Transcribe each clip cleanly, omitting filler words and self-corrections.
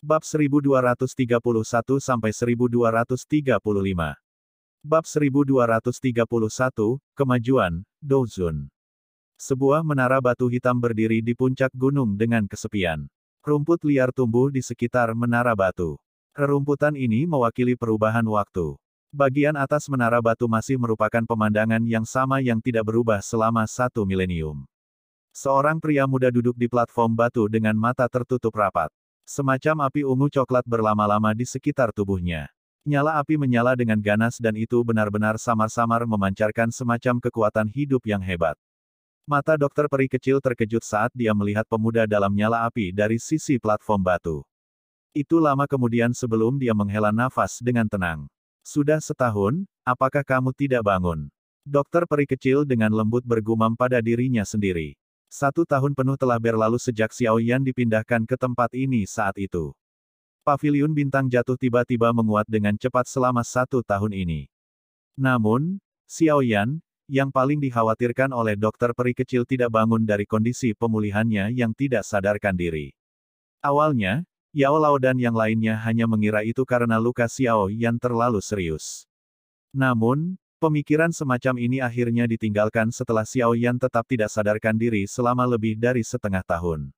Bab 1231-1235. Bab 1231, Kemajuan, Douzun. Sebuah menara batu hitam berdiri di puncak gunung dengan kesepian. Rumput liar tumbuh di sekitar menara batu. Rerumputan ini mewakili perubahan waktu. Bagian atas menara batu masih merupakan pemandangan yang sama yang tidak berubah selama 1 milenium. Seorang pria muda duduk di platform batu dengan mata tertutup rapat. Semacam api ungu coklat berlama-lama di sekitar tubuhnya. Nyala api menyala dengan ganas dan itu benar-benar samar-samar memancarkan semacam kekuatan hidup yang hebat. Mata dokter peri kecil terkejut saat dia melihat pemuda dalam nyala api dari sisi platform batu. Itu lama kemudian sebelum dia menghela nafas dengan tenang. Sudah setahun, apakah kamu tidak bangun? Dokter peri kecil dengan lembut bergumam pada dirinya sendiri. 1 tahun penuh telah berlalu sejak Xiao Yan dipindahkan ke tempat ini saat itu. Paviliun bintang jatuh tiba-tiba menguat dengan cepat selama 1 tahun ini. Namun, Xiao Yan, yang paling dikhawatirkan oleh dokter peri kecil tidak bangun dari kondisi pemulihannya yang tidak sadarkan diri. Awalnya, Yao Lao dan yang lainnya hanya mengira itu karena luka Xiao Yan terlalu serius. Namun, pemikiran semacam ini akhirnya ditinggalkan setelah Xiao Yan tetap tidak sadarkan diri selama lebih dari setengah tahun.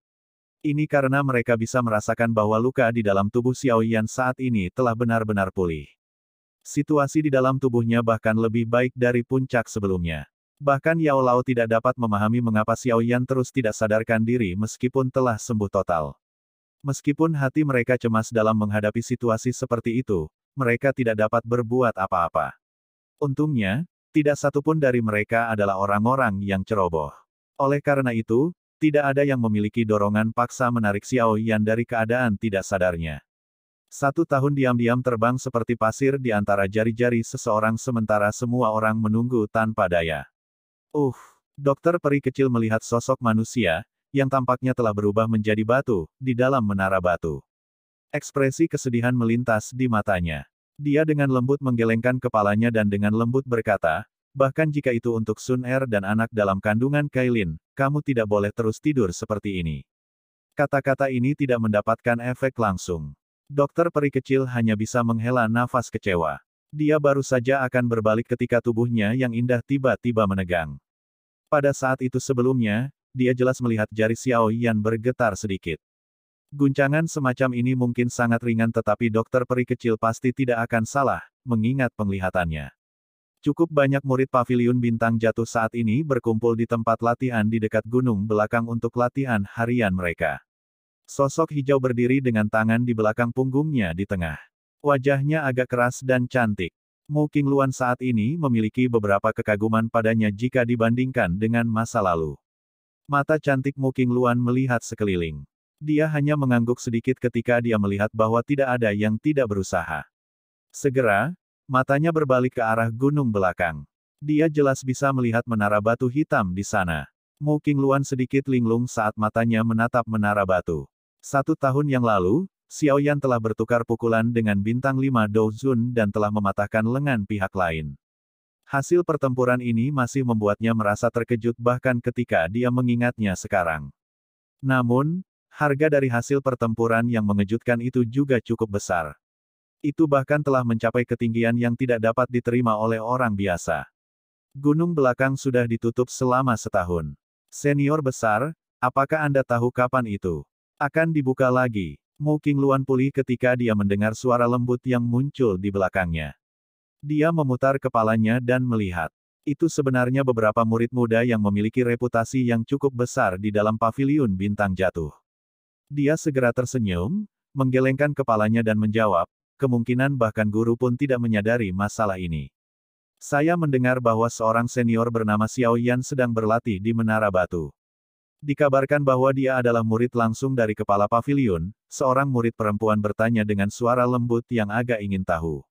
Ini karena mereka bisa merasakan bahwa luka di dalam tubuh Xiao Yan saat ini telah benar-benar pulih. Situasi di dalam tubuhnya bahkan lebih baik dari puncak sebelumnya. Bahkan Yao Lao tidak dapat memahami mengapa Xiao Yan terus tidak sadarkan diri meskipun telah sembuh total. Meskipun hati mereka cemas dalam menghadapi situasi seperti itu, mereka tidak dapat berbuat apa-apa. Untungnya, tidak satupun dari mereka adalah orang-orang yang ceroboh. Oleh karena itu, tidak ada yang memiliki dorongan paksa menarik Xiao Yan dari keadaan tidak sadarnya. 1 tahun diam-diam terbang seperti pasir di antara jari-jari seseorang sementara semua orang menunggu tanpa daya. Dokter peri kecil melihat sosok manusia, yang tampaknya telah berubah menjadi batu, di dalam menara batu. Ekspresi kesedihan melintas di matanya. Dia dengan lembut menggelengkan kepalanya dan dengan lembut berkata, bahkan jika itu untuk Sun Er dan anak dalam kandungan Kailin, kamu tidak boleh terus tidur seperti ini. Kata-kata ini tidak mendapatkan efek langsung. Dokter peri kecil hanya bisa menghela nafas kecewa. Dia baru saja akan berbalik ketika tubuhnya yang indah tiba-tiba menegang. Pada saat itu sebelumnya, dia jelas melihat jari Xiao Yan bergetar sedikit. Guncangan semacam ini mungkin sangat ringan tetapi dokter peri kecil pasti tidak akan salah, mengingat penglihatannya. Cukup banyak murid paviliun bintang jatuh saat ini berkumpul di tempat latihan di dekat gunung belakang untuk latihan harian mereka. Sosok hijau berdiri dengan tangan di belakang punggungnya di tengah. Wajahnya agak keras dan cantik. Mu Qingluan saat ini memiliki beberapa kekaguman padanya jika dibandingkan dengan masa lalu. Mata cantik Mu Qingluan melihat sekeliling. Dia hanya mengangguk sedikit ketika dia melihat bahwa tidak ada yang tidak berusaha. Segera, matanya berbalik ke arah gunung belakang. Dia jelas bisa melihat menara batu hitam di sana. Mu Qingluan sedikit linglung saat matanya menatap menara batu. 1 tahun yang lalu, Xiao Yan telah bertukar pukulan dengan bintang 5 Douzun dan telah mematahkan lengan pihak lain. Hasil pertempuran ini masih membuatnya merasa terkejut bahkan ketika dia mengingatnya sekarang. Namun, harga dari hasil pertempuran yang mengejutkan itu juga cukup besar. Itu bahkan telah mencapai ketinggian yang tidak dapat diterima oleh orang biasa. Gunung belakang sudah ditutup selama setahun. Senior besar, apakah Anda tahu kapan itu akan dibuka lagi? Mu Qingluan pulih ketika dia mendengar suara lembut yang muncul di belakangnya. Dia memutar kepalanya dan melihat. Itu sebenarnya beberapa murid muda yang memiliki reputasi yang cukup besar di dalam paviliun bintang jatuh. Dia segera tersenyum, menggelengkan kepalanya dan menjawab, kemungkinan bahkan guru pun tidak menyadari masalah ini. Saya mendengar bahwa seorang senior bernama Xiao Yan sedang berlatih di menara batu. Dikabarkan bahwa dia adalah murid langsung dari kepala paviliun, seorang murid perempuan bertanya dengan suara lembut yang agak ingin tahu.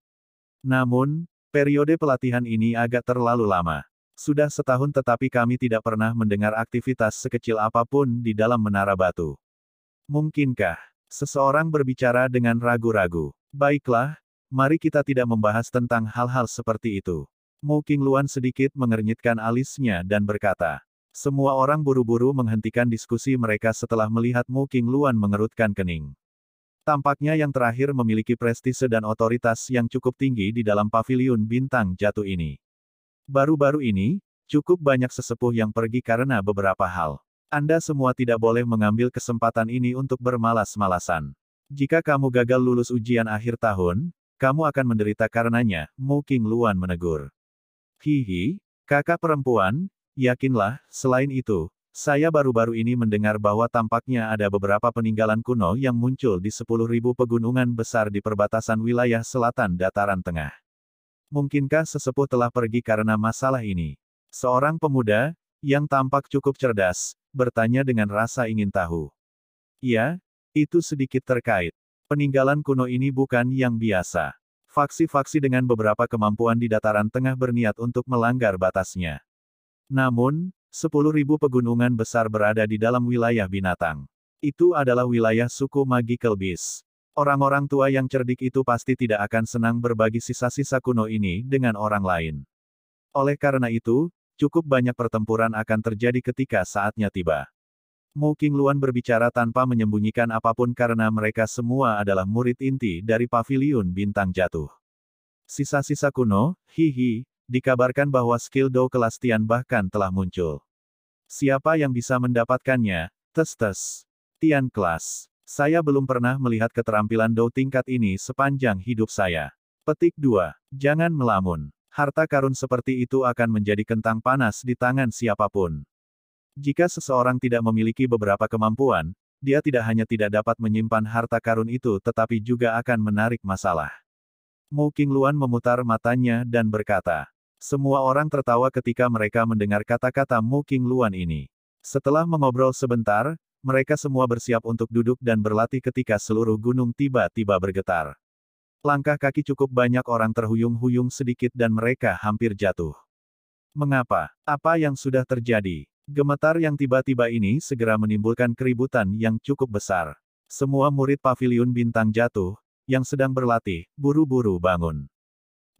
Namun, periode pelatihan ini agak terlalu lama. Sudah setahun tetapi kami tidak pernah mendengar aktivitas sekecil apapun di dalam menara batu. Mungkinkah seseorang berbicara dengan ragu-ragu? Baiklah, mari kita tidak membahas tentang hal-hal seperti itu. Mu Qingluan sedikit mengernyitkan alisnya dan berkata. Semua orang buru-buru menghentikan diskusi mereka setelah melihat Mu Qingluan mengerutkan kening. Tampaknya yang terakhir memiliki prestise dan otoritas yang cukup tinggi di dalam paviliun bintang jatuh ini. Baru-baru ini, cukup banyak sesepuh yang pergi karena beberapa hal. Anda semua tidak boleh mengambil kesempatan ini untuk bermalas-malasan. Jika kamu gagal lulus ujian akhir tahun, kamu akan menderita karenanya, Mu Qingluan menegur. Hihi, kakak perempuan, yakinlah, selain itu, saya baru-baru ini mendengar bahwa tampaknya ada beberapa peninggalan kuno yang muncul di 10.000 pegunungan besar di perbatasan wilayah selatan dataran tengah. Mungkinkah sesepuh telah pergi karena masalah ini? Seorang pemuda, yang tampak cukup cerdas, bertanya dengan rasa ingin tahu. Ya, itu sedikit terkait. Peninggalan kuno ini bukan yang biasa. Faksi-faksi dengan beberapa kemampuan di dataran tengah berniat untuk melanggar batasnya. Namun, 10.000 pegunungan besar berada di dalam wilayah binatang. Itu adalah wilayah suku Magical Beast. Orang-orang tua yang cerdik itu pasti tidak akan senang berbagi sisa-sisa kuno ini dengan orang lain. Oleh karena itu, cukup banyak pertempuran akan terjadi ketika saatnya tiba. Mu Qingluan berbicara tanpa menyembunyikan apapun karena mereka semua adalah murid inti dari paviliun bintang jatuh. Sisa-sisa kuno, hihi, dikabarkan bahwa skill Do kelas Tian bahkan telah muncul. Siapa yang bisa mendapatkannya? Tes-tes. Tian kelas. Saya belum pernah melihat keterampilan Do tingkat ini sepanjang hidup saya. Petik 2. Jangan melamun. Harta karun seperti itu akan menjadi kentang panas di tangan siapapun. Jika seseorang tidak memiliki beberapa kemampuan, dia tidak hanya tidak dapat menyimpan harta karun itu tetapi juga akan menarik masalah. Mu Qingluan memutar matanya dan berkata. Semua orang tertawa ketika mereka mendengar kata-kata Mu Qingluan ini. Setelah mengobrol sebentar, mereka semua bersiap untuk duduk dan berlatih ketika seluruh gunung tiba-tiba bergetar. Langkah kaki cukup banyak orang terhuyung-huyung sedikit dan mereka hampir jatuh. Mengapa? Apa yang sudah terjadi? Gemetar yang tiba-tiba ini segera menimbulkan keributan yang cukup besar. Semua murid paviliun bintang jatuh, yang sedang berlatih, buru-buru bangun.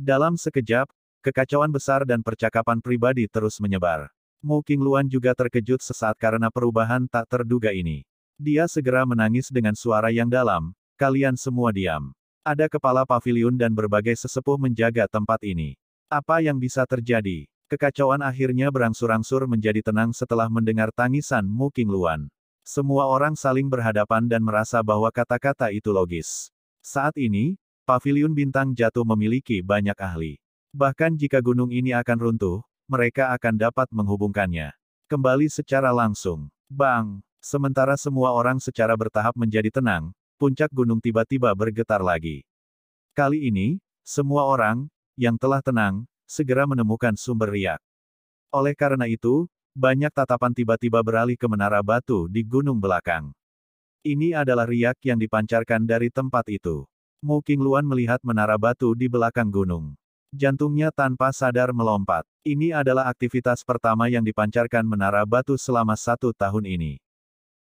Dalam sekejap, kekacauan besar dan percakapan pribadi terus menyebar. Mu Qingluan juga terkejut sesaat karena perubahan tak terduga ini. Dia segera menangis dengan suara yang dalam, kalian semua diam. Ada kepala paviliun dan berbagai sesepuh menjaga tempat ini. Apa yang bisa terjadi? Kekacauan akhirnya berangsur-angsur menjadi tenang setelah mendengar tangisan Mu Qingluan. Semua orang saling berhadapan dan merasa bahwa kata-kata itu logis. Saat ini, paviliun bintang jatuh memiliki banyak ahli. Bahkan jika gunung ini akan runtuh, mereka akan dapat menghubungkannya kembali secara langsung. Bang! Sementara semua orang secara bertahap menjadi tenang, puncak gunung tiba-tiba bergetar lagi. Kali ini, semua orang, yang telah tenang, segera menemukan sumber riak. Oleh karena itu, banyak tatapan tiba-tiba beralih ke menara batu di gunung belakang. Ini adalah riak yang dipancarkan dari tempat itu. Mu Qingluan melihat menara batu di belakang gunung. Jantungnya tanpa sadar melompat. Ini adalah aktivitas pertama yang dipancarkan menara batu selama 1 tahun ini.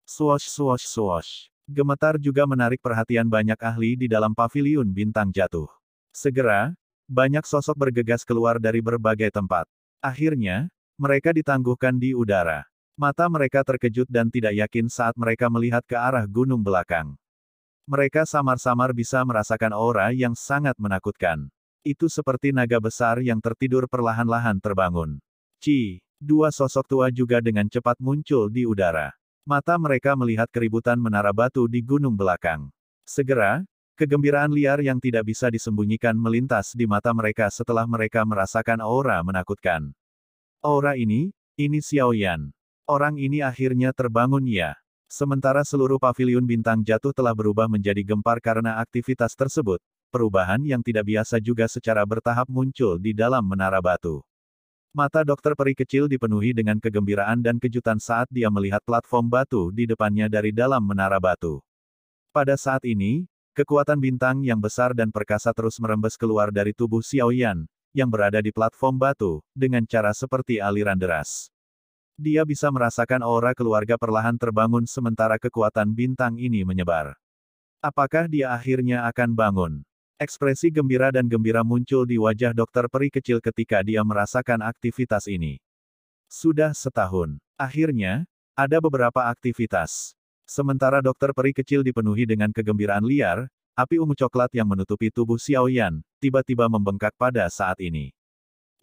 Swosh swosh swosh. Gemetar juga menarik perhatian banyak ahli di dalam paviliun bintang jatuh. Segera, banyak sosok bergegas keluar dari berbagai tempat. Akhirnya, mereka ditangguhkan di udara. Mata mereka terkejut dan tidak yakin saat mereka melihat ke arah gunung belakang. Mereka samar-samar bisa merasakan aura yang sangat menakutkan. Itu seperti naga besar yang tertidur perlahan-lahan terbangun. Dua sosok tua juga dengan cepat muncul di udara. Mata mereka melihat keributan menara batu di gunung belakang. Segera, kegembiraan liar yang tidak bisa disembunyikan melintas di mata mereka setelah mereka merasakan aura menakutkan. Aura ini Xiao Yan. Orang ini akhirnya terbangun ya. Sementara seluruh paviliun bintang jatuh telah berubah menjadi gempar karena aktivitas tersebut. Perubahan yang tidak biasa juga secara bertahap muncul di dalam menara batu. Mata dokter peri kecil dipenuhi dengan kegembiraan dan kejutan saat dia melihat platform batu di depannya dari dalam menara batu. Pada saat ini, kekuatan bintang yang besar dan perkasa terus merembes keluar dari tubuh Xiao Yan, yang berada di platform batu, dengan cara seperti aliran deras. Dia bisa merasakan aura keluarga perlahan terbangun sementara kekuatan bintang ini menyebar. Apakah dia akhirnya akan bangun? Ekspresi gembira dan gembira muncul di wajah dokter peri kecil ketika dia merasakan aktivitas ini. Sudah setahun. Akhirnya, ada beberapa aktivitas. Sementara dokter peri kecil dipenuhi dengan kegembiraan liar, api ungu coklat yang menutupi tubuh Xiao Yan, tiba-tiba membengkak pada saat ini.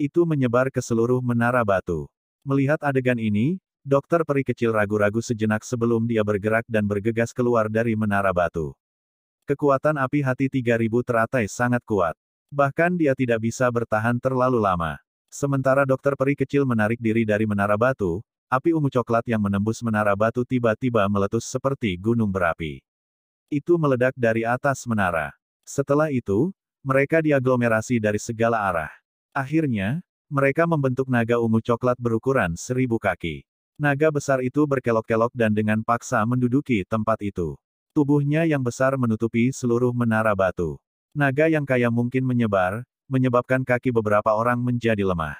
Itu menyebar ke seluruh menara batu. Melihat adegan ini, dokter peri kecil ragu-ragu sejenak sebelum dia bergerak dan bergegas keluar dari menara batu. Kekuatan api hati 3000 teratai sangat kuat. Bahkan dia tidak bisa bertahan terlalu lama. Sementara dokter peri kecil menarik diri dari menara batu, api ungu coklat yang menembus menara batu tiba-tiba meletus seperti gunung berapi. Itu meledak dari atas menara. Setelah itu, mereka diaglomerasi dari segala arah. Akhirnya, mereka membentuk naga ungu coklat berukuran 1000 kaki. Naga besar itu berkelok-kelok dan dengan paksa menduduki tempat itu. Tubuhnya yang besar menutupi seluruh menara batu. Naga yang kaya mungkin menyebar, menyebabkan kaki beberapa orang menjadi lemah.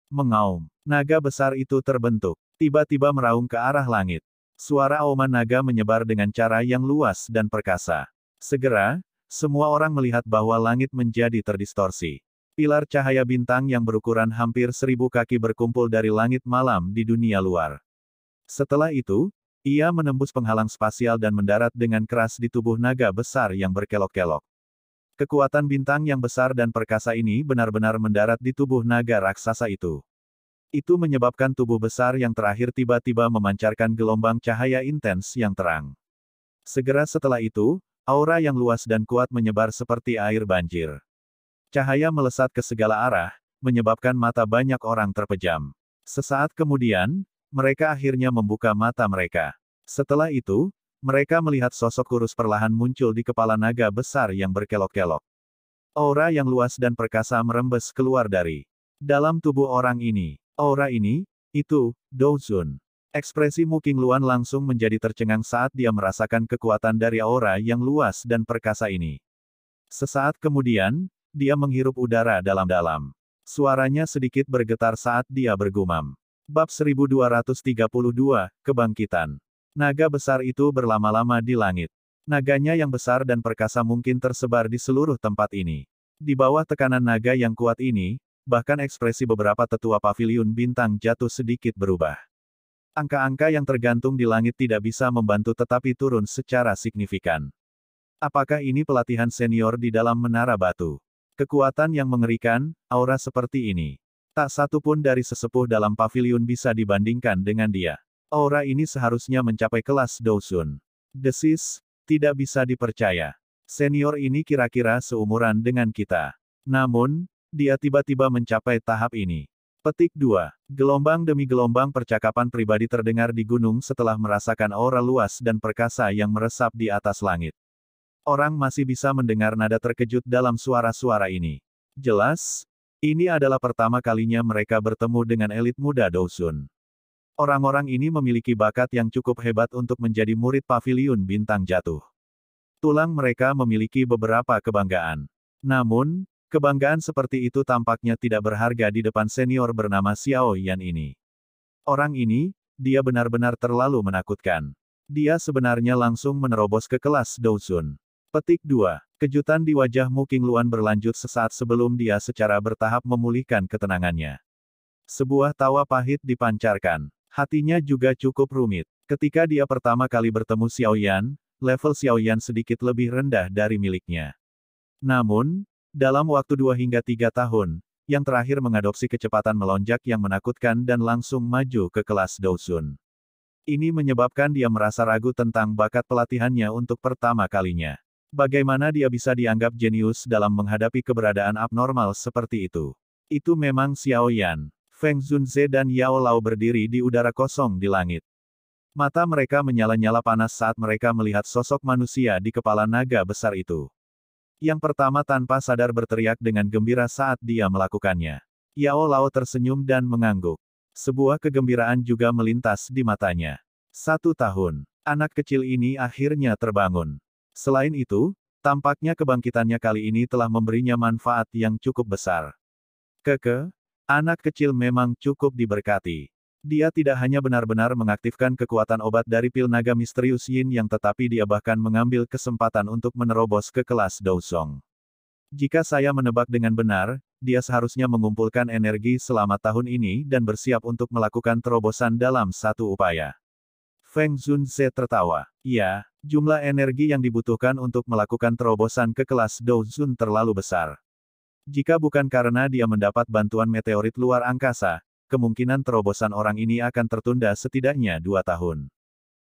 Mengaum. Naga besar itu terbentuk. Tiba-tiba meraung ke arah langit. Suara auman naga menyebar dengan cara yang luas dan perkasa. Segera, semua orang melihat bahwa langit menjadi terdistorsi. Pilar cahaya bintang yang berukuran hampir 1000 kaki berkumpul dari langit malam di dunia luar. Setelah itu, ia menembus penghalang spasial dan mendarat dengan keras di tubuh naga besar yang berkelok-kelok. Kekuatan bintang yang besar dan perkasa ini benar-benar mendarat di tubuh naga raksasa itu. Itu menyebabkan tubuh besar yang terakhir tiba-tiba memancarkan gelombang cahaya intens yang terang. Segera setelah itu, aura yang luas dan kuat menyebar seperti air banjir. Cahaya melesat ke segala arah, menyebabkan mata banyak orang terpejam. Sesaat kemudian, mereka akhirnya membuka mata mereka. Setelah itu, mereka melihat sosok kurus perlahan muncul di kepala naga besar yang berkelok-kelok. Aura yang luas dan perkasa merembes keluar dari dalam tubuh orang ini. Aura ini, itu, Douzun. Ekspresi Mu Qingluan langsung menjadi tercengang saat dia merasakan kekuatan dari aura yang luas dan perkasa ini. Sesaat kemudian, dia menghirup udara dalam-dalam. Suaranya sedikit bergetar saat dia bergumam. Bab 1232, Kebangkitan. Naga besar itu berlama-lama di langit. Naganya yang besar dan perkasa mungkin tersebar di seluruh tempat ini. Di bawah tekanan naga yang kuat ini, bahkan ekspresi beberapa tetua paviliun bintang jatuh sedikit berubah. Angka-angka yang tergantung di langit tidak bisa membantu tetapi turun secara signifikan. Apakah ini pelatihan senior di dalam menara batu? Kekuatan yang mengerikan, aura seperti ini. Tak satu pun dari sesepuh dalam paviliun bisa dibandingkan dengan dia. Aura ini seharusnya mencapai kelas Douzun. Desis, tidak bisa dipercaya. Senior ini kira-kira seumuran dengan kita. Namun, dia tiba-tiba mencapai tahap ini. Petik 2. Gelombang demi gelombang percakapan pribadi terdengar di gunung setelah merasakan aura luas dan perkasa yang meresap di atas langit. Orang masih bisa mendengar nada terkejut dalam suara-suara ini. Jelas, ini adalah pertama kalinya mereka bertemu dengan elit muda Douzun. Orang-orang ini memiliki bakat yang cukup hebat untuk menjadi murid paviliun bintang jatuh. Tulang mereka memiliki beberapa kebanggaan. Namun, kebanggaan seperti itu tampaknya tidak berharga di depan senior bernama Xiao Yan ini. Orang ini, dia benar-benar terlalu menakutkan. Dia sebenarnya langsung menerobos ke kelas Douzun. Petik 2. Kejutan di wajah Mu Qingluan berlanjut sesaat sebelum dia secara bertahap memulihkan ketenangannya. Sebuah tawa pahit dipancarkan. Hatinya juga cukup rumit. Ketika dia pertama kali bertemu Xiao Yan, level Xiao Yan sedikit lebih rendah dari miliknya. Namun, dalam waktu 2 hingga 3 tahun, yang terakhir mengadopsi kecepatan melonjak yang menakutkan dan langsung maju ke kelas Douzun. Ini menyebabkan dia merasa ragu tentang bakat pelatihannya untuk pertama kalinya. Bagaimana dia bisa dianggap jenius dalam menghadapi keberadaan abnormal seperti itu? Itu memang Xiao Yan. Feng Zunze dan Yao Lao berdiri di udara kosong di langit. Mata mereka menyala-nyala panas saat mereka melihat sosok manusia di kepala naga besar itu. Yang pertama tanpa sadar berteriak dengan gembira saat dia melakukannya. Yao Lao tersenyum dan mengangguk. Sebuah kegembiraan juga melintas di matanya. 1 tahun. Anak kecil ini akhirnya terbangun. Selain itu, tampaknya kebangkitannya kali ini telah memberinya manfaat yang cukup besar. Anak kecil memang cukup diberkati. Dia tidak hanya benar-benar mengaktifkan kekuatan obat dari pil naga misterius Yin yang tetapi dia bahkan mengambil kesempatan untuk menerobos ke kelas Douzong. Jika saya menebak dengan benar, dia seharusnya mengumpulkan energi selama tahun ini dan bersiap untuk melakukan terobosan dalam satu upaya. Feng Zunze tertawa. Ya, jumlah energi yang dibutuhkan untuk melakukan terobosan ke kelas Douzun terlalu besar. Jika bukan karena dia mendapat bantuan meteorit luar angkasa, kemungkinan terobosan orang ini akan tertunda setidaknya 2 tahun.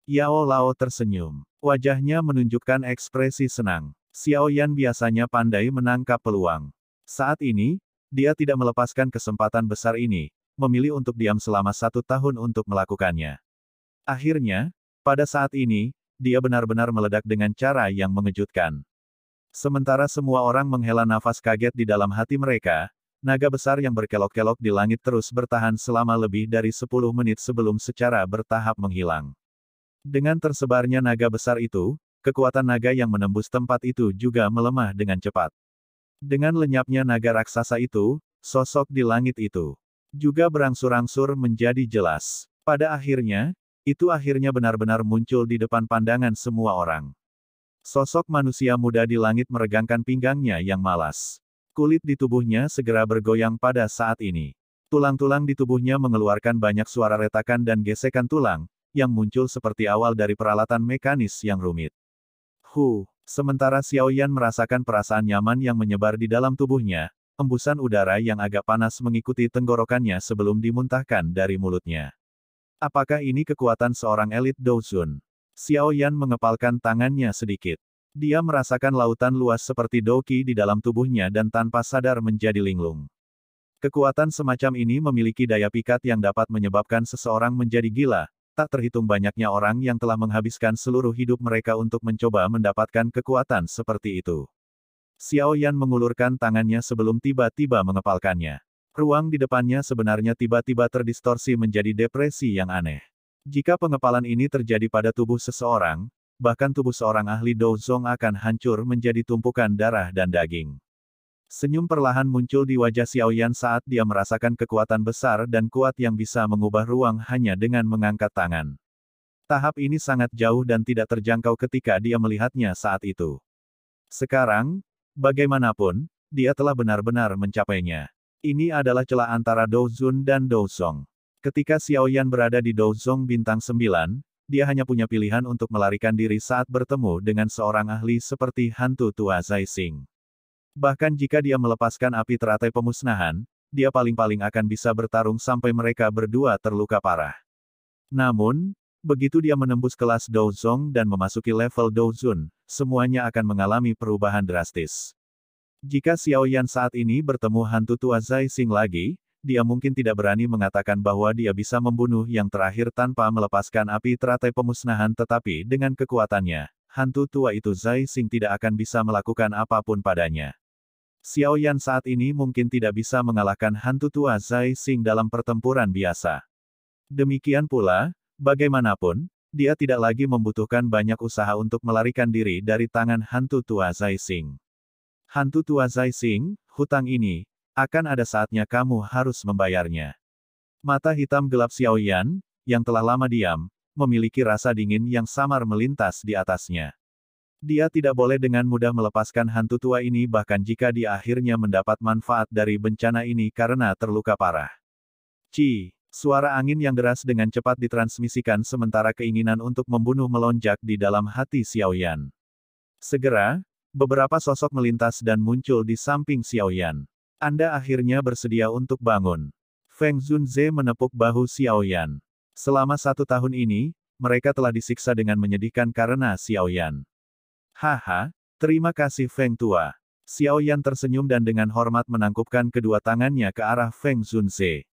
Yao Lao tersenyum. Wajahnya menunjukkan ekspresi senang. Xiao Yan biasanya pandai menangkap peluang. Saat ini, dia tidak melepaskan kesempatan besar ini, memilih untuk diam selama 1 tahun untuk melakukannya. Akhirnya, pada saat ini, dia benar-benar meledak dengan cara yang mengejutkan. Sementara semua orang menghela nafas kaget di dalam hati mereka, naga besar yang berkelok-kelok di langit terus bertahan selama lebih dari 10 menit sebelum secara bertahap menghilang. Dengan tersebarnya naga besar itu, kekuatan naga yang menembus tempat itu juga melemah dengan cepat. Dengan lenyapnya naga raksasa itu, sosok di langit itu juga berangsur-angsur menjadi jelas. Pada akhirnya, itu akhirnya benar-benar muncul di depan pandangan semua orang. Sosok manusia muda di langit meregangkan pinggangnya yang malas. Kulit di tubuhnya segera bergoyang pada saat ini. Tulang-tulang di tubuhnya mengeluarkan banyak suara retakan dan gesekan tulang, yang muncul seperti awal dari peralatan mekanis yang rumit. Sementara Xiao Yan merasakan perasaan nyaman yang menyebar di dalam tubuhnya, embusan udara yang agak panas mengikuti tenggorokannya sebelum dimuntahkan dari mulutnya. Apakah ini kekuatan seorang elit Douzun? Xiao Yan mengepalkan tangannya sedikit. Dia merasakan lautan luas seperti Doqi di dalam tubuhnya dan tanpa sadar menjadi linglung. Kekuatan semacam ini memiliki daya pikat yang dapat menyebabkan seseorang menjadi gila. Tak terhitung banyaknya orang yang telah menghabiskan seluruh hidup mereka untuk mencoba mendapatkan kekuatan seperti itu. Xiao Yan mengulurkan tangannya sebelum tiba-tiba mengepalkannya. Ruang di depannya sebenarnya tiba-tiba terdistorsi menjadi depresi yang aneh. Jika pengepalan ini terjadi pada tubuh seseorang, bahkan tubuh seorang ahli Douzong akan hancur menjadi tumpukan darah dan daging. Senyum perlahan muncul di wajah Xiao Yan saat dia merasakan kekuatan besar dan kuat yang bisa mengubah ruang hanya dengan mengangkat tangan. Tahap ini sangat jauh dan tidak terjangkau ketika dia melihatnya saat itu. Sekarang, bagaimanapun, dia telah benar-benar mencapainya. Ini adalah celah antara Douzun dan Douzong. Ketika Xiao Yan berada di Douzong Bintang 9, dia hanya punya pilihan untuk melarikan diri saat bertemu dengan seorang ahli seperti hantu tua Zai Xing. Bahkan jika dia melepaskan api teratai pemusnahan, dia paling-paling akan bisa bertarung sampai mereka berdua terluka parah. Namun, begitu dia menembus kelas Douzong dan memasuki level Douzun, semuanya akan mengalami perubahan drastis. Jika Xiao Yan saat ini bertemu hantu tua Zai Xing lagi, dia mungkin tidak berani mengatakan bahwa dia bisa membunuh yang terakhir tanpa melepaskan api teratai pemusnahan, tetapi dengan kekuatannya, hantu tua itu Zai Xing tidak akan bisa melakukan apapun padanya. Xiao Yan saat ini mungkin tidak bisa mengalahkan hantu tua Zai Xing dalam pertempuran biasa. Demikian pula, bagaimanapun, dia tidak lagi membutuhkan banyak usaha untuk melarikan diri dari tangan hantu tua Zai Xing. Hantu tua Zai Xing, hutang ini, akan ada saatnya kamu harus membayarnya. Mata hitam gelap Xiao Yan, yang telah lama diam, memiliki rasa dingin yang samar melintas di atasnya. Dia tidak boleh dengan mudah melepaskan hantu tua ini bahkan jika dia akhirnya mendapat manfaat dari bencana ini karena terluka parah. Suara angin yang deras dengan cepat ditransmisikan sementara keinginan untuk membunuh melonjak di dalam hati Xiao Yan. Segera, beberapa sosok melintas dan muncul di samping Xiao Yan. Anda akhirnya bersedia untuk bangun. Feng Zunze menepuk bahu Xiao Yan. Selama 1 tahun ini, mereka telah disiksa dengan menyedihkan karena Xiao Yan. Haha, terima kasih Feng Tua. Xiao Yan tersenyum dan dengan hormat menangkupkan kedua tangannya ke arah Feng Zunze.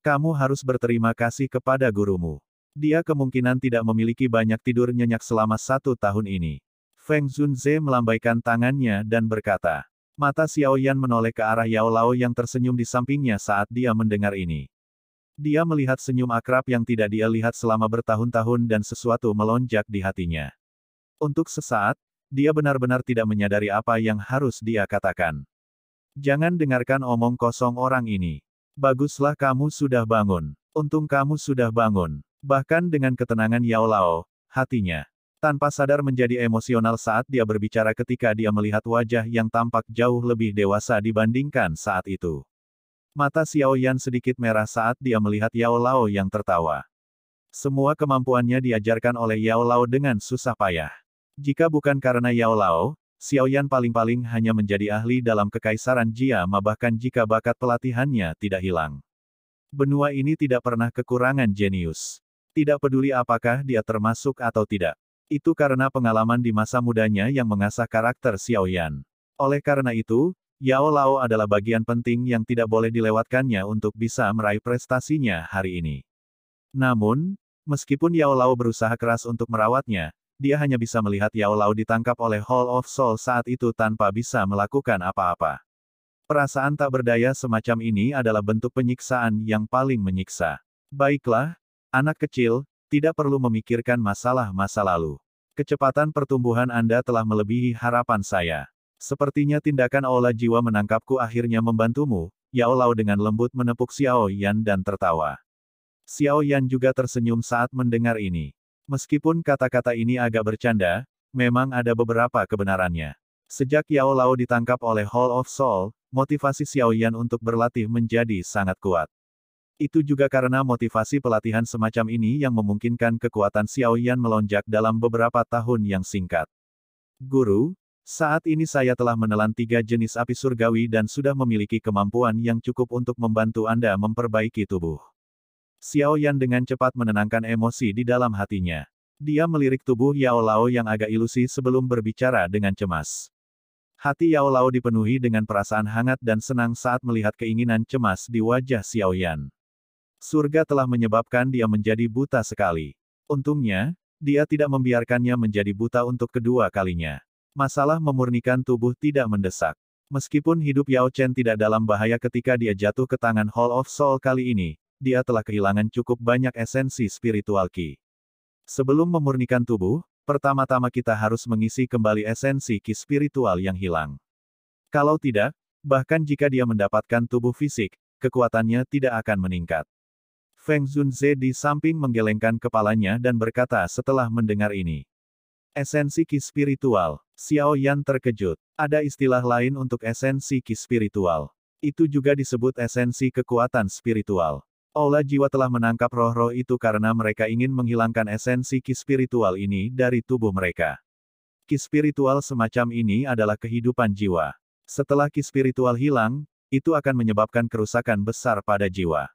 Kamu harus berterima kasih kepada gurumu. Dia kemungkinan tidak memiliki banyak tidur nyenyak selama 1 tahun ini. Feng Zunze melambaikan tangannya dan berkata. Mata Xiao Yan menoleh ke arah Yao Lao yang tersenyum di sampingnya saat dia mendengar ini. Dia melihat senyum akrab yang tidak dia lihat selama bertahun-tahun dan sesuatu melonjak di hatinya. Untuk sesaat, dia benar-benar tidak menyadari apa yang harus dia katakan. Jangan dengarkan omong kosong orang ini. Baguslah kamu sudah bangun. Untung kamu sudah bangun. Bahkan dengan ketenangan Yao Lao, hatinya tanpa sadar menjadi emosional saat dia berbicara ketika dia melihat wajah yang tampak jauh lebih dewasa dibandingkan saat itu. Mata Xiao Yan sedikit merah saat dia melihat Yao Lao yang tertawa. Semua kemampuannya diajarkan oleh Yao Lao dengan susah payah. Jika bukan karena Yao Lao, Xiao Yan paling-paling hanya menjadi ahli dalam kekaisaran Jia Ma bahkan jika bakat pelatihannya tidak hilang. Benua ini tidak pernah kekurangan jenius. Tidak peduli apakah dia termasuk atau tidak. Itu karena pengalaman di masa mudanya yang mengasah karakter Xiao Yan. Oleh karena itu, Yao Lao adalah bagian penting yang tidak boleh dilewatkannya untuk bisa meraih prestasinya hari ini. Namun, meskipun Yao Lao berusaha keras untuk merawatnya, dia hanya bisa melihat Yao Lao ditangkap oleh Hall of Soul saat itu tanpa bisa melakukan apa-apa. Perasaan tak berdaya semacam ini adalah bentuk penyiksaan yang paling menyiksa. Baiklah, anak kecil, tidak perlu memikirkan masalah-masa lalu. Kecepatan pertumbuhan Anda telah melebihi harapan saya. Sepertinya tindakan aula jiwa menangkapku akhirnya membantumu, Yao Lao dengan lembut menepuk Xiao Yan dan tertawa. Xiao Yan juga tersenyum saat mendengar ini. Meskipun kata-kata ini agak bercanda, memang ada beberapa kebenarannya. Sejak Yao Lao ditangkap oleh Hall of Soul, motivasi Xiao Yan untuk berlatih menjadi sangat kuat. Itu juga karena motivasi pelatihan semacam ini yang memungkinkan kekuatan Xiao Yan melonjak dalam beberapa tahun yang singkat. Guru, saat ini saya telah menelan 3 jenis api surgawi dan sudah memiliki kemampuan yang cukup untuk membantu Anda memperbaiki tubuh. Xiao Yan dengan cepat menenangkan emosi di dalam hatinya. Dia melirik tubuh Yao Lao yang agak ilusi sebelum berbicara dengan cemas. Hati Yao Lao dipenuhi dengan perasaan hangat dan senang saat melihat keinginan cemas di wajah Xiao Yan. Surga telah menyebabkan dia menjadi buta sekali. Untungnya, dia tidak membiarkannya menjadi buta untuk kedua kalinya. Masalah memurnikan tubuh tidak mendesak. Meskipun hidup Yao Chen tidak dalam bahaya ketika dia jatuh ke tangan Hall of Soul kali ini, dia telah kehilangan cukup banyak esensi spiritual Qi. Sebelum memurnikan tubuh, pertama-tama kita harus mengisi kembali esensi Qi spiritual yang hilang. Kalau tidak, bahkan jika dia mendapatkan tubuh fisik, kekuatannya tidak akan meningkat. Feng Zunze di samping menggelengkan kepalanya dan berkata setelah mendengar ini. Esensi Qi spiritual. Xiao Yan terkejut. Ada istilah lain untuk esensi Qi spiritual. Itu juga disebut esensi kekuatan spiritual. Aula jiwa telah menangkap roh-roh itu karena mereka ingin menghilangkan esensi Qi spiritual ini dari tubuh mereka. Qi spiritual semacam ini adalah kehidupan jiwa. Setelah Qi spiritual hilang, itu akan menyebabkan kerusakan besar pada jiwa.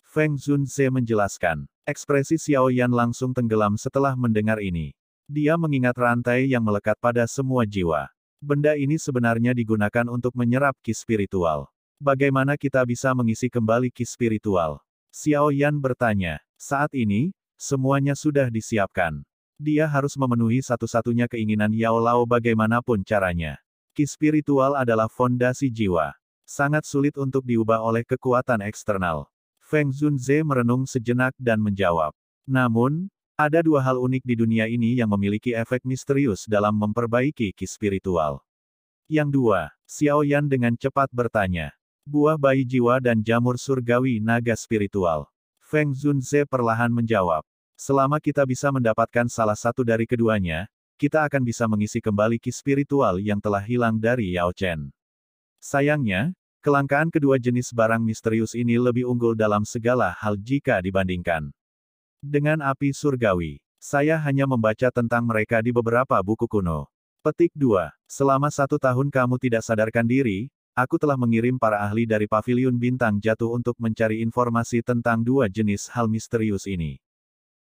Feng Zunze menjelaskan. Ekspresi Xiao Yan langsung tenggelam setelah mendengar ini. Dia mengingat rantai yang melekat pada semua jiwa. Benda ini sebenarnya digunakan untuk menyerap Qi spiritual. Bagaimana kita bisa mengisi kembali Qi spiritual? Xiao Yan bertanya. Saat ini, semuanya sudah disiapkan. Dia harus memenuhi satu-satunya keinginan Yao Lao bagaimanapun caranya. Qi spiritual adalah fondasi jiwa. Sangat sulit untuk diubah oleh kekuatan eksternal. Feng Zunze merenung sejenak dan menjawab. Namun, ada 2 hal unik di dunia ini yang memiliki efek misterius dalam memperbaiki Qi spiritual. Yang 2, Xiao Yan dengan cepat bertanya. Buah bayi jiwa dan jamur surgawi naga spiritual. Feng Zunze perlahan menjawab. Selama kita bisa mendapatkan salah satu dari keduanya, kita akan bisa mengisi kembali Qi spiritual yang telah hilang dari Yao Chen. Sayangnya, kelangkaan kedua jenis barang misterius ini lebih unggul dalam segala hal jika dibandingkan dengan api surgawi. Saya hanya membaca tentang mereka di beberapa buku kuno. Petik 2. Selama 1 tahun kamu tidak sadarkan diri, aku telah mengirim para ahli dari Paviliun Bintang Jatuh untuk mencari informasi tentang 2 jenis hal misterius ini.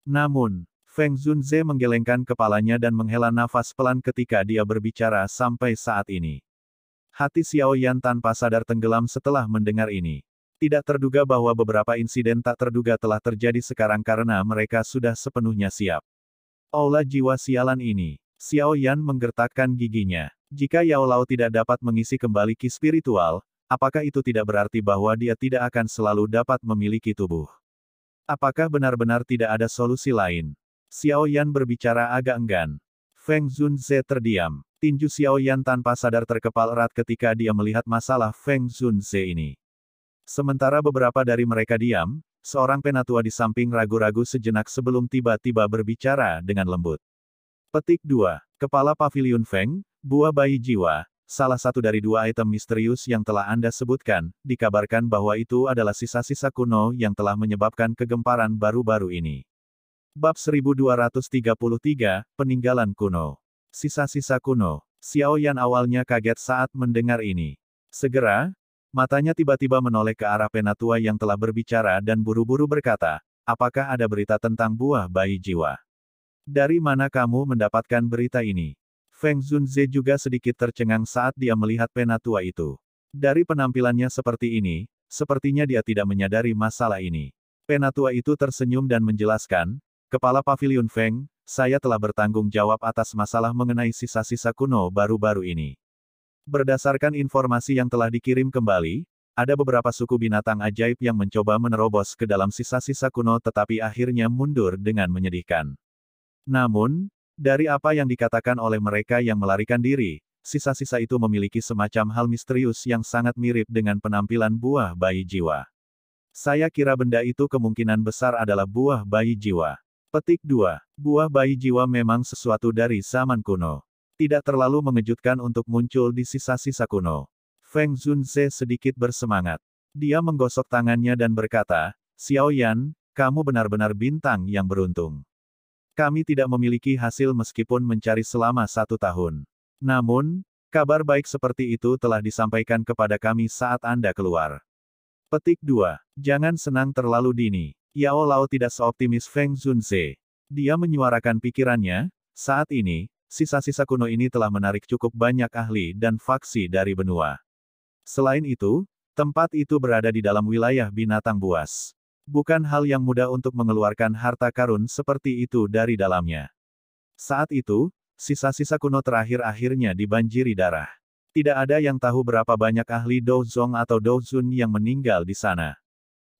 Namun, Feng Zunze menggelengkan kepalanya dan menghela nafas pelan ketika dia berbicara sampai saat ini. Hati Xiao Yan tanpa sadar tenggelam setelah mendengar ini. Tidak terduga bahwa beberapa insiden tak terduga telah terjadi sekarang karena mereka sudah sepenuhnya siap. Aula jiwa sialan ini. Xiao Yan menggertakkan giginya. Jika Yao Lao tidak dapat mengisi kembali Qi spiritual, apakah itu tidak berarti bahwa dia tidak akan selalu dapat memiliki tubuh? Apakah benar-benar tidak ada solusi lain? Xiao Yan berbicara agak enggan. Feng Zunze terdiam. Tinju Xiao Yan tanpa sadar terkepal erat ketika dia melihat masalah Feng Zunze ini. Sementara beberapa dari mereka diam, seorang penatua di samping ragu-ragu sejenak sebelum tiba-tiba berbicara dengan lembut. Petik 2. Kepala Paviliun Feng, buah bayi jiwa, salah satu dari 2 item misterius yang telah Anda sebutkan, dikabarkan bahwa itu adalah sisa-sisa kuno yang telah menyebabkan kegemparan baru-baru ini. Bab 1233, Peninggalan Kuno. Sisa-sisa kuno. Xiao Yan awalnya kaget saat mendengar ini. Segera, matanya tiba-tiba menoleh ke arah penatua yang telah berbicara dan buru-buru berkata, apakah ada berita tentang buah bayi jiwa? Dari mana kamu mendapatkan berita ini? Feng Zunze juga sedikit tercengang saat dia melihat penatua itu. Dari penampilannya seperti ini, sepertinya dia tidak menyadari masalah ini. Penatua itu tersenyum dan menjelaskan, Kepala Paviliun Feng, saya telah bertanggung jawab atas masalah mengenai sisa-sisa kuno baru-baru ini. Berdasarkan informasi yang telah dikirim kembali, ada beberapa suku binatang ajaib yang mencoba menerobos ke dalam sisa-sisa kuno tetapi akhirnya mundur dengan menyedihkan. Namun, dari apa yang dikatakan oleh mereka yang melarikan diri, sisa-sisa itu memiliki semacam hal misterius yang sangat mirip dengan penampilan buah bayi jiwa. Saya kira benda itu kemungkinan besar adalah buah bayi jiwa. Petik 2. Buah bayi jiwa memang sesuatu dari zaman kuno. Tidak terlalu mengejutkan untuk muncul di sisa-sisa kuno. Feng Zunze sedikit bersemangat. Dia menggosok tangannya dan berkata, Xiao Yan, kamu benar-benar bintang yang beruntung. Kami tidak memiliki hasil meskipun mencari selama 1 tahun. Namun, kabar baik seperti itu telah disampaikan kepada kami saat Anda keluar. Petik 2. Jangan senang terlalu dini. Yao Lao tidak seoptimis Feng Zunze. Dia menyuarakan pikirannya, saat ini, sisa-sisa kuno ini telah menarik cukup banyak ahli dan faksi dari benua. Selain itu, tempat itu berada di dalam wilayah binatang buas. Bukan hal yang mudah untuk mengeluarkan harta karun seperti itu dari dalamnya. Saat itu, sisa-sisa kuno terakhir akhirnya dibanjiri darah. Tidak ada yang tahu berapa banyak ahli Douzong atau Douzun yang meninggal di sana.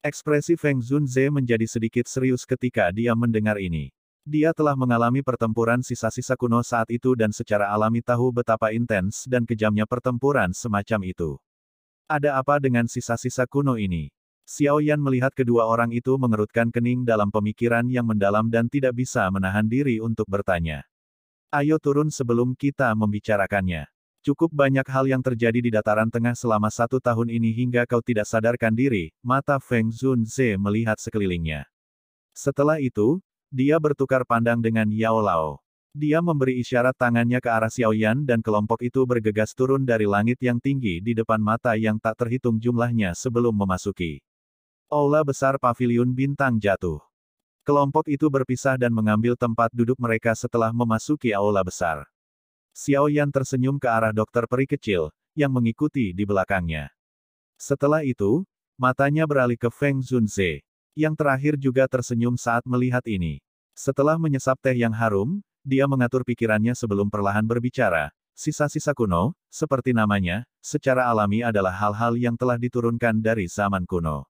Ekspresi Feng Zunze menjadi sedikit serius ketika dia mendengar ini. Dia telah mengalami pertempuran sisa-sisa kuno saat itu dan secara alami tahu betapa intens dan kejamnya pertempuran semacam itu. Ada apa dengan sisa-sisa kuno ini? Xiao Yan melihat kedua orang itu mengerutkan kening dalam pemikiran yang mendalam dan tidak bisa menahan diri untuk bertanya. Ayo turun sebelum kita membicarakannya. Cukup banyak hal yang terjadi di dataran tengah selama 1 tahun ini hingga kau tidak sadarkan diri, mata Feng Zunze melihat sekelilingnya. Setelah itu, dia bertukar pandang dengan Yao Lao. Dia memberi isyarat tangannya ke arah Xiao Yan dan kelompok itu bergegas turun dari langit yang tinggi di depan mata yang tak terhitung jumlahnya sebelum memasuki aula besar Paviliun Bintang Jatuh. Kelompok itu berpisah dan mengambil tempat duduk mereka setelah memasuki aula besar. Xiao Yan tersenyum ke arah dokter peri kecil, yang mengikuti di belakangnya. Setelah itu, matanya beralih ke Feng Zunze, yang terakhir juga tersenyum saat melihat ini. Setelah menyesap teh yang harum, dia mengatur pikirannya sebelum perlahan berbicara. Sisa-sisa kuno, seperti namanya, secara alami adalah hal-hal yang telah diturunkan dari zaman kuno.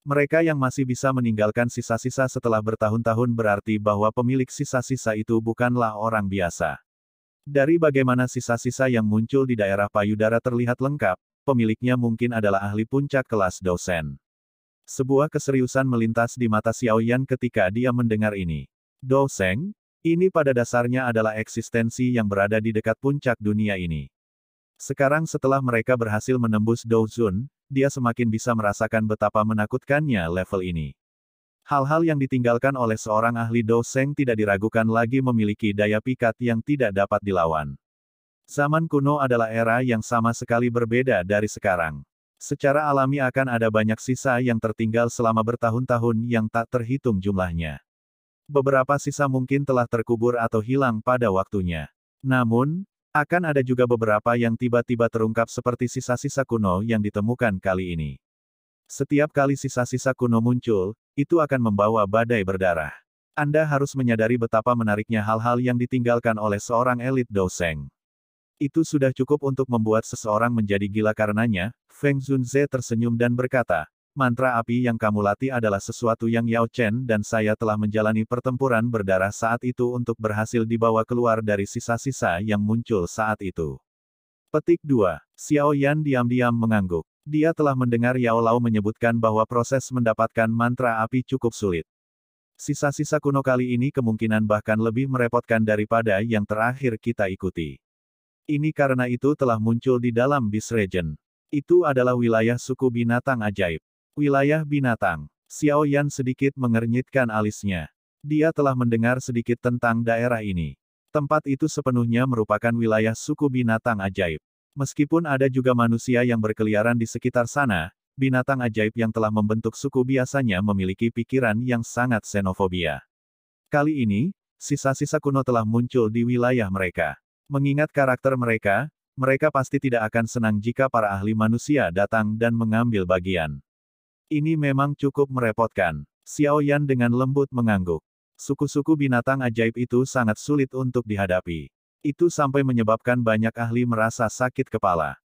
Mereka yang masih bisa meninggalkan sisa-sisa setelah bertahun-tahun berarti bahwa pemilik sisa-sisa itu bukanlah orang biasa. Dari bagaimana sisa-sisa yang muncul di daerah payudara terlihat lengkap, pemiliknya mungkin adalah ahli puncak kelas dosen. Sebuah keseriusan melintas di mata Xiao Yan ketika dia mendengar ini. Dosen, ini pada dasarnya adalah eksistensi yang berada di dekat puncak dunia ini. Sekarang setelah mereka berhasil menembus Douzun, dia semakin bisa merasakan betapa menakutkannya level ini. Hal-hal yang ditinggalkan oleh seorang ahli Douzeng tidak diragukan lagi memiliki daya pikat yang tidak dapat dilawan. Zaman kuno adalah era yang sama sekali berbeda dari sekarang. Secara alami akan ada banyak sisa yang tertinggal selama bertahun-tahun yang tak terhitung jumlahnya. Beberapa sisa mungkin telah terkubur atau hilang pada waktunya. Namun, akan ada juga beberapa yang tiba-tiba terungkap seperti sisa-sisa kuno yang ditemukan kali ini. Setiap kali sisa-sisa kuno muncul, itu akan membawa badai berdarah. Anda harus menyadari betapa menariknya hal-hal yang ditinggalkan oleh seorang elit Douzeng. Itu sudah cukup untuk membuat seseorang menjadi gila karenanya. Feng Zunze tersenyum dan berkata, mantra api yang kamu latih adalah sesuatu yang Yao Chen dan saya telah menjalani pertempuran berdarah saat itu untuk berhasil dibawa keluar dari sisa-sisa yang muncul saat itu. Petik 2. Xiao Yan diam-diam mengangguk. Dia telah mendengar Yao Lao menyebutkan bahwa proses mendapatkan mantra api cukup sulit. Sisa-sisa kuno kali ini kemungkinan bahkan lebih merepotkan daripada yang terakhir kita ikuti. Ini karena itu telah muncul di dalam Beast Region. Itu adalah wilayah suku binatang ajaib. Wilayah binatang. Xiao Yan sedikit mengernyitkan alisnya. Dia telah mendengar sedikit tentang daerah ini. Tempat itu sepenuhnya merupakan wilayah suku binatang ajaib. Meskipun ada juga manusia yang berkeliaran di sekitar sana, binatang ajaib yang telah membentuk suku biasanya memiliki pikiran yang sangat xenofobia. Kali ini, sisa-sisa kuno telah muncul di wilayah mereka. Mengingat karakter mereka, mereka pasti tidak akan senang jika para ahli manusia datang dan mengambil bagian. Ini memang cukup merepotkan. Xiao Yan dengan lembut mengangguk. Suku-suku binatang ajaib itu sangat sulit untuk dihadapi. Itu sampai menyebabkan banyak ahli merasa sakit kepala.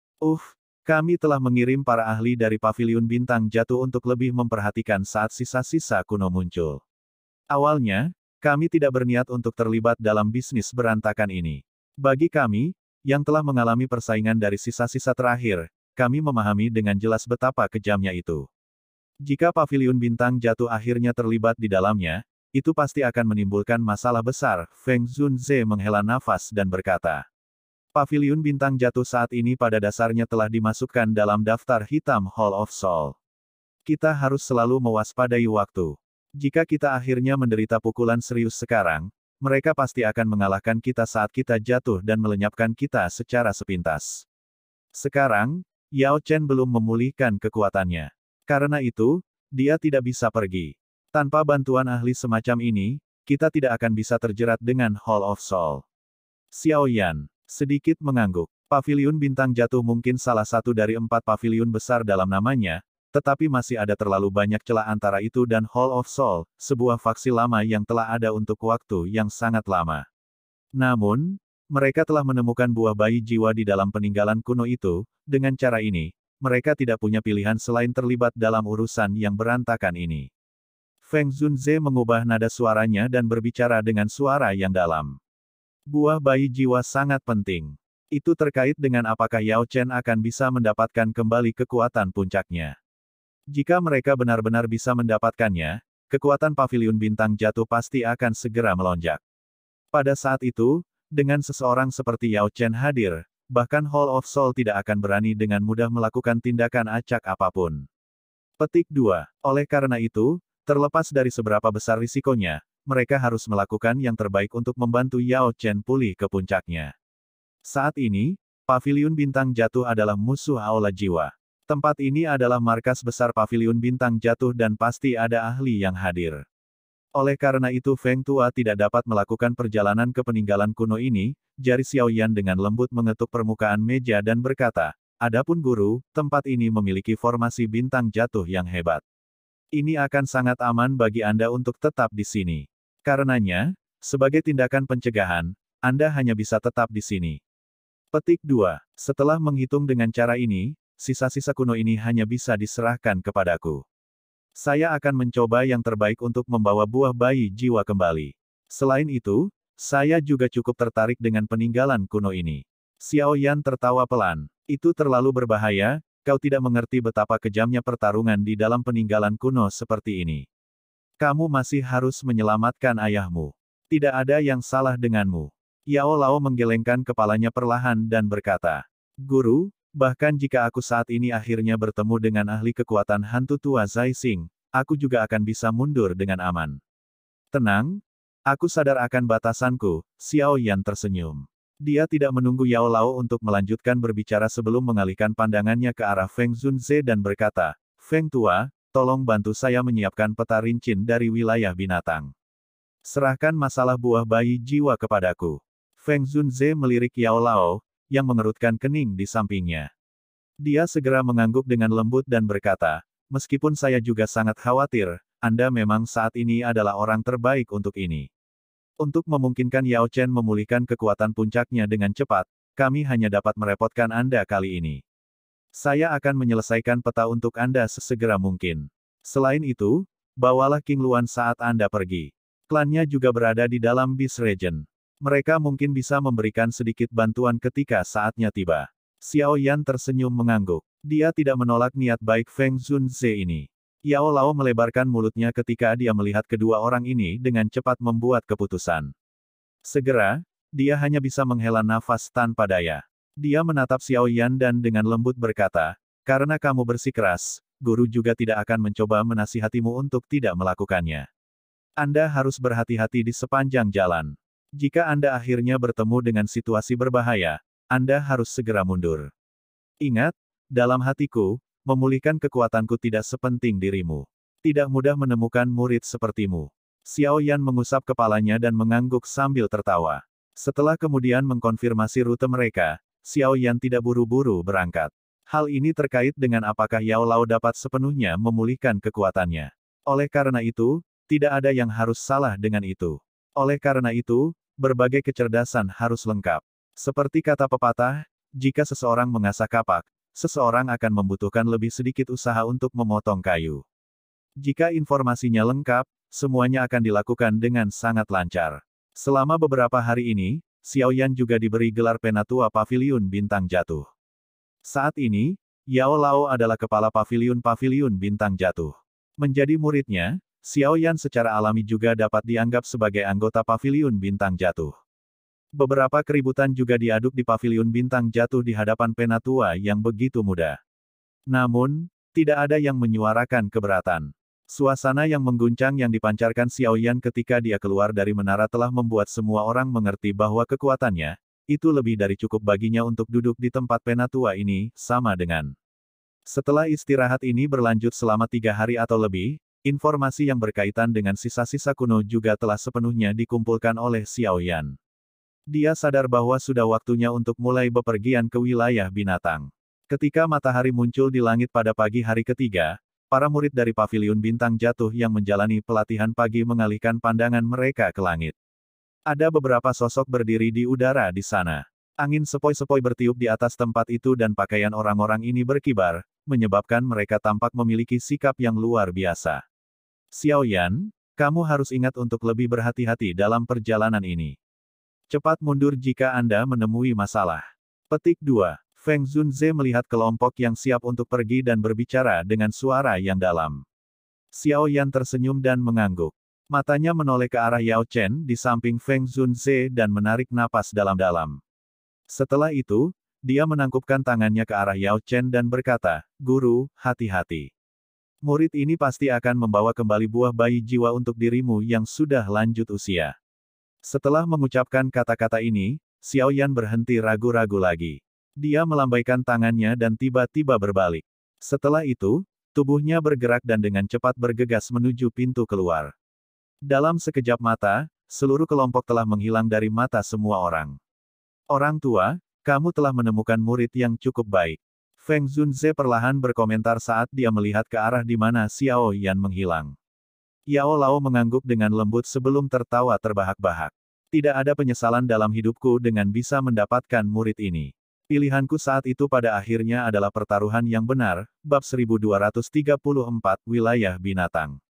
Kami telah mengirim para ahli dari Paviliun Bintang Jatuh untuk lebih memperhatikan saat sisa-sisa kuno muncul. Awalnya, kami tidak berniat untuk terlibat dalam bisnis berantakan ini. Bagi kami, yang telah mengalami persaingan dari sisa-sisa terakhir, kami memahami dengan jelas betapa kejamnya itu. Jika Paviliun Bintang Jatuh akhirnya terlibat di dalamnya, itu pasti akan menimbulkan masalah besar. Feng Zunze menghela nafas dan berkata, Paviliun Bintang Jatuh saat ini pada dasarnya telah dimasukkan dalam daftar hitam Hall of Soul. Kita harus selalu mewaspadai waktu. Jika kita akhirnya menderita pukulan serius sekarang, mereka pasti akan mengalahkan kita saat kita jatuh dan melenyapkan kita secara sepintas. Sekarang, Yao Chen belum memulihkan kekuatannya. Karena itu, dia tidak bisa pergi. Tanpa bantuan ahli semacam ini, kita tidak akan bisa terjerat dengan Hall of Soul. Xiao Yan sedikit mengangguk. Paviliun Bintang Jatuh mungkin salah satu dari 4 paviliun besar dalam namanya, tetapi masih ada terlalu banyak celah antara itu dan Hall of Soul, sebuah faksi lama yang telah ada untuk waktu yang sangat lama. Namun, mereka telah menemukan buah bayi jiwa di dalam peninggalan kuno itu. Dengan cara ini, mereka tidak punya pilihan selain terlibat dalam urusan yang berantakan ini. Feng Zunze mengubah nada suaranya dan berbicara dengan suara yang dalam. Buah bayi jiwa sangat penting. Itu terkait dengan apakah Yao Chen akan bisa mendapatkan kembali kekuatan puncaknya. Jika mereka benar-benar bisa mendapatkannya, kekuatan Paviliun Bintang Jatuh pasti akan segera melonjak. Pada saat itu, dengan seseorang seperti Yao Chen hadir, bahkan Hall of Soul tidak akan berani dengan mudah melakukan tindakan acak apapun. Petik 2. Oleh karena itu, terlepas dari seberapa besar risikonya, mereka harus melakukan yang terbaik untuk membantu Yao Chen pulih ke puncaknya. Saat ini, Paviliun Bintang Jatuh adalah musuh Aula Jiwa. Tempat ini adalah markas besar Paviliun Bintang Jatuh dan pasti ada ahli yang hadir. Oleh karena itu Feng Tua tidak dapat melakukan perjalanan ke peninggalan kuno ini, jari Xiao Yan dengan lembut mengetuk permukaan meja dan berkata, Adapun guru, tempat ini memiliki formasi bintang jatuh yang hebat. Ini akan sangat aman bagi Anda untuk tetap di sini. Karenanya, sebagai tindakan pencegahan, Anda hanya bisa tetap di sini. Petik 2. Setelah menghitung dengan cara ini, sisa-sisa kuno ini hanya bisa diserahkan kepadaku. Saya akan mencoba yang terbaik untuk membawa buah bayi jiwa kembali. Selain itu, saya juga cukup tertarik dengan peninggalan kuno ini. Xiao Yan tertawa pelan. Itu terlalu berbahaya, kau tidak mengerti betapa kejamnya pertarungan di dalam peninggalan kuno seperti ini. Kamu masih harus menyelamatkan ayahmu. Tidak ada yang salah denganmu. Yao Lao menggelengkan kepalanya perlahan dan berkata, Guru, bahkan jika aku saat ini akhirnya bertemu dengan ahli kekuatan hantu tua Zai Xing, aku juga akan bisa mundur dengan aman. Tenang, aku sadar akan batasanku, Xiao Yan tersenyum. Dia tidak menunggu Yao Lao untuk melanjutkan berbicara sebelum mengalihkan pandangannya ke arah Feng Zunze dan berkata, Feng Tua, tolong bantu saya menyiapkan peta rincin dari wilayah binatang. Serahkan masalah buah bayi jiwa kepadaku. Feng Zunze melirik Yao Lao, yang mengerutkan kening di sampingnya. Dia segera mengangguk dengan lembut dan berkata, meskipun saya juga sangat khawatir, Anda memang saat ini adalah orang terbaik untuk ini. Untuk memungkinkan Yao Chen memulihkan kekuatan puncaknya dengan cepat, kami hanya dapat merepotkan Anda kali ini. Saya akan menyelesaikan peta untuk Anda sesegera mungkin. Selain itu, bawalah King Luan saat Anda pergi. Klannya juga berada di dalam Beast Region. Mereka mungkin bisa memberikan sedikit bantuan ketika saatnya tiba. Xiao Yan tersenyum mengangguk. Dia tidak menolak niat baik Feng Zunze ini. Yao Lao melebarkan mulutnya ketika dia melihat kedua orang ini dengan cepat membuat keputusan. Segera, dia hanya bisa menghela nafas tanpa daya. Dia menatap Xiao Yan dan dengan lembut berkata, karena kamu bersikeras, guru juga tidak akan mencoba menasihatimu untuk tidak melakukannya. Anda harus berhati-hati di sepanjang jalan. Jika Anda akhirnya bertemu dengan situasi berbahaya, Anda harus segera mundur. Ingat, dalam hatiku, memulihkan kekuatanku tidak sepenting dirimu. Tidak mudah menemukan murid sepertimu. Xiao Yan mengusap kepalanya dan mengangguk sambil tertawa. Setelah kemudian mengkonfirmasi rute mereka, Xiao Yan tidak buru-buru berangkat. Hal ini terkait dengan apakah Yao Lao dapat sepenuhnya memulihkan kekuatannya. Oleh karena itu, tidak ada yang harus salah dengan itu. Oleh karena itu, berbagai kecerdasan harus lengkap. Seperti kata pepatah, jika seseorang mengasah kapak, seseorang akan membutuhkan lebih sedikit usaha untuk memotong kayu. Jika informasinya lengkap, semuanya akan dilakukan dengan sangat lancar. Selama beberapa hari ini, Xiao Yan juga diberi gelar Penatua Paviliun Bintang Jatuh. Saat ini, Yao Lao adalah kepala Paviliun Bintang Jatuh. Menjadi muridnya, Xiao Yan secara alami juga dapat dianggap sebagai anggota Paviliun Bintang Jatuh. Beberapa keributan juga diaduk di Paviliun Bintang Jatuh di hadapan Penatua yang begitu muda. Namun, tidak ada yang menyuarakan keberatan. Suasana yang mengguncang yang dipancarkan Xiao Yan ketika dia keluar dari menara telah membuat semua orang mengerti bahwa kekuatannya, itu lebih dari cukup baginya untuk duduk di tempat Penatua ini, sama dengan. Setelah istirahat ini berlanjut selama 3 hari atau lebih, informasi yang berkaitan dengan sisa-sisa kuno juga telah sepenuhnya dikumpulkan oleh Xiao Yan. Dia sadar bahwa sudah waktunya untuk mulai bepergian ke wilayah binatang. Ketika matahari muncul di langit pada pagi hari ketiga, para murid dari Paviliun Bintang Jatuh yang menjalani pelatihan pagi mengalihkan pandangan mereka ke langit. Ada beberapa sosok berdiri di udara di sana. Angin sepoi-sepoi bertiup di atas tempat itu dan pakaian orang-orang ini berkibar, menyebabkan mereka tampak memiliki sikap yang luar biasa. Xiao Yan, kamu harus ingat untuk lebih berhati-hati dalam perjalanan ini. Cepat mundur jika Anda menemui masalah. Petik 2. Feng Zunze melihat kelompok yang siap untuk pergi dan berbicara dengan suara yang dalam. Xiao Yan tersenyum dan mengangguk. Matanya menoleh ke arah Yao Chen di samping Feng Zunze dan menarik napas dalam-dalam. Setelah itu, dia menangkupkan tangannya ke arah Yao Chen dan berkata, "Guru, hati-hati. Murid ini pasti akan membawa kembali buah bayi jiwa untuk dirimu yang sudah lanjut usia." Setelah mengucapkan kata-kata ini, Xiao Yan berhenti ragu-ragu lagi. Dia melambaikan tangannya dan tiba-tiba berbalik. Setelah itu, tubuhnya bergerak dan dengan cepat bergegas menuju pintu keluar. Dalam sekejap mata, seluruh kelompok telah menghilang dari mata semua orang. "Orang tua, kamu telah menemukan murid yang cukup baik." Feng Zunze perlahan berkomentar saat dia melihat ke arah di mana Xiao Yan menghilang. Yao Lao mengangguk dengan lembut sebelum tertawa terbahak-bahak. "Tidak ada penyesalan dalam hidupku dengan bisa mendapatkan murid ini. Pilihanku saat itu pada akhirnya adalah pertaruhan yang benar." Bab 1234 Wilayah Binatang.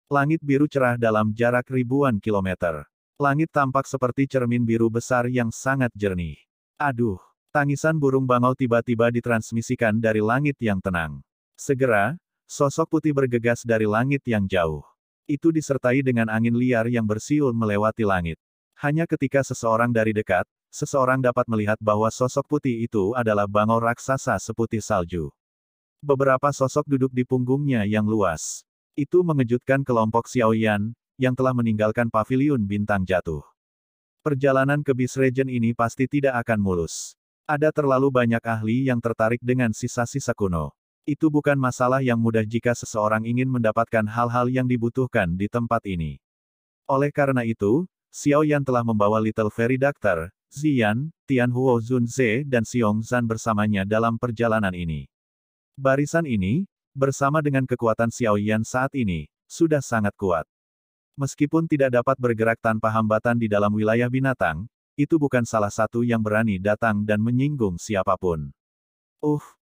Langit biru cerah dalam jarak ribuan kilometer. Langit tampak seperti cermin biru besar yang sangat jernih. Aduh! Tangisan burung bangau tiba-tiba ditransmisikan dari langit yang tenang. Segera, sosok putih bergegas dari langit yang jauh. Itu disertai dengan angin liar yang bersiul melewati langit. Hanya ketika seseorang dari dekat, seseorang dapat melihat bahwa sosok putih itu adalah bangau raksasa seputih salju. Beberapa sosok duduk di punggungnya yang luas. Itu mengejutkan kelompok Xiao Yan, yang telah meninggalkan Paviliun Bintang Jatuh. Perjalanan ke Beast Region ini pasti tidak akan mulus. Ada terlalu banyak ahli yang tertarik dengan sisa-sisa kuno. Itu bukan masalah yang mudah jika seseorang ingin mendapatkan hal-hal yang dibutuhkan di tempat ini. Oleh karena itu, Xiao Yan telah membawa Little Fairy Doctor, Ziyan, Tianhuo Zunze dan Xiong Zhan bersamanya dalam perjalanan ini. Barisan ini, bersama dengan kekuatan Xiao Yan saat ini, sudah sangat kuat. Meskipun tidak dapat bergerak tanpa hambatan di dalam wilayah binatang, itu bukan salah satu yang berani datang dan menyinggung siapapun.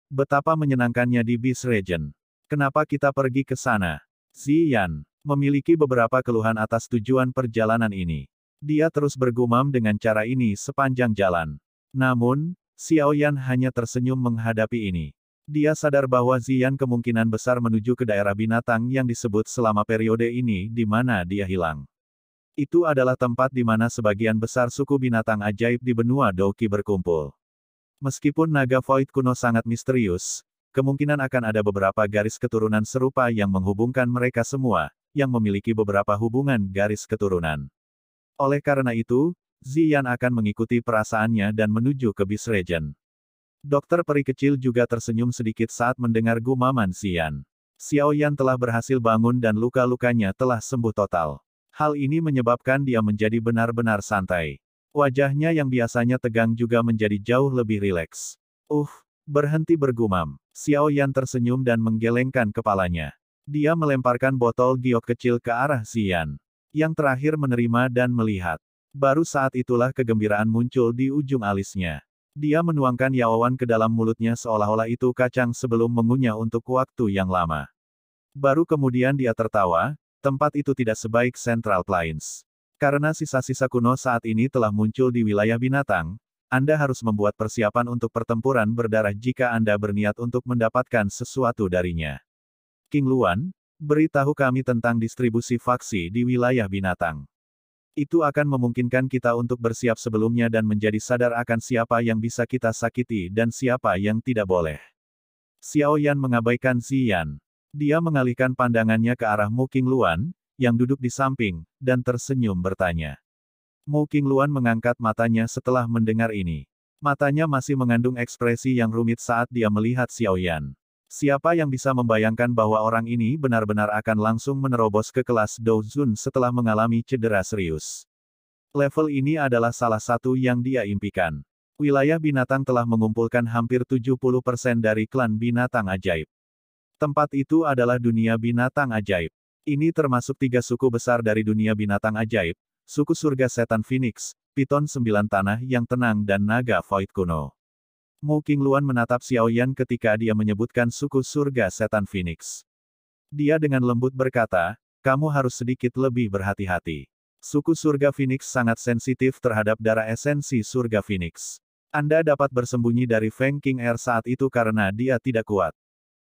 Betapa menyenangkannya di Beast Region. Kenapa kita pergi ke sana? Ziyan memiliki beberapa keluhan atas tujuan perjalanan ini. Dia terus bergumam dengan cara ini sepanjang jalan. Namun, Xiao Yan hanya tersenyum menghadapi ini. Dia sadar bahwa Ziyan kemungkinan besar menuju ke daerah binatang yang disebut selama periode ini di mana dia hilang. Itu adalah tempat di mana sebagian besar suku binatang ajaib di benua Douqi berkumpul. Meskipun naga Void kuno sangat misterius, kemungkinan akan ada beberapa garis keturunan serupa yang menghubungkan mereka semua, yang memiliki beberapa hubungan garis keturunan. Oleh karena itu, Ziyan akan mengikuti perasaannya dan menuju ke Beast Region. Dokter peri kecil juga tersenyum sedikit saat mendengar gumaman Ziyan. Xiao Yan telah berhasil bangun dan luka-lukanya telah sembuh total. Hal ini menyebabkan dia menjadi benar-benar santai. Wajahnya yang biasanya tegang juga menjadi jauh lebih rileks. Berhenti bergumam. Xiao Yan tersenyum dan menggelengkan kepalanya. Dia melemparkan botol giok kecil ke arah Ziyan. Yang terakhir menerima dan melihat. Baru saat itulah kegembiraan muncul di ujung alisnya. Dia menuangkan yaowan ke dalam mulutnya seolah-olah itu kacang sebelum mengunyah untuk waktu yang lama. Baru kemudian dia tertawa, tempat itu tidak sebaik Central Plains. Karena sisa-sisa kuno saat ini telah muncul di wilayah binatang, Anda harus membuat persiapan untuk pertempuran berdarah jika Anda berniat untuk mendapatkan sesuatu darinya. King Luan, beritahu kami tentang distribusi faksi di wilayah binatang. Itu akan memungkinkan kita untuk bersiap sebelumnya dan menjadi sadar akan siapa yang bisa kita sakiti dan siapa yang tidak boleh. Xiao Yan mengabaikan Ziyan. Dia mengalihkan pandangannya ke arah Mu Qingluan, yang duduk di samping, dan tersenyum bertanya. Mu Qingluan mengangkat matanya setelah mendengar ini. Matanya masih mengandung ekspresi yang rumit saat dia melihat Xiao Yan. Siapa yang bisa membayangkan bahwa orang ini benar-benar akan langsung menerobos ke kelas Douzun setelah mengalami cedera serius. Level ini adalah salah satu yang dia impikan. Wilayah binatang telah mengumpulkan hampir 70% dari klan binatang ajaib. Tempat itu adalah dunia binatang ajaib. Ini termasuk 3 suku besar dari dunia binatang ajaib, suku surga setan Phoenix, Piton 9 tanah yang tenang dan naga void kuno. Mu Qingluan menatap Xiao Yan ketika dia menyebutkan suku surga setan Phoenix. Dia dengan lembut berkata, kamu harus sedikit lebih berhati-hati. Suku surga Phoenix sangat sensitif terhadap darah esensi surga Phoenix. Anda dapat bersembunyi dari Feng King Air saat itu karena dia tidak kuat.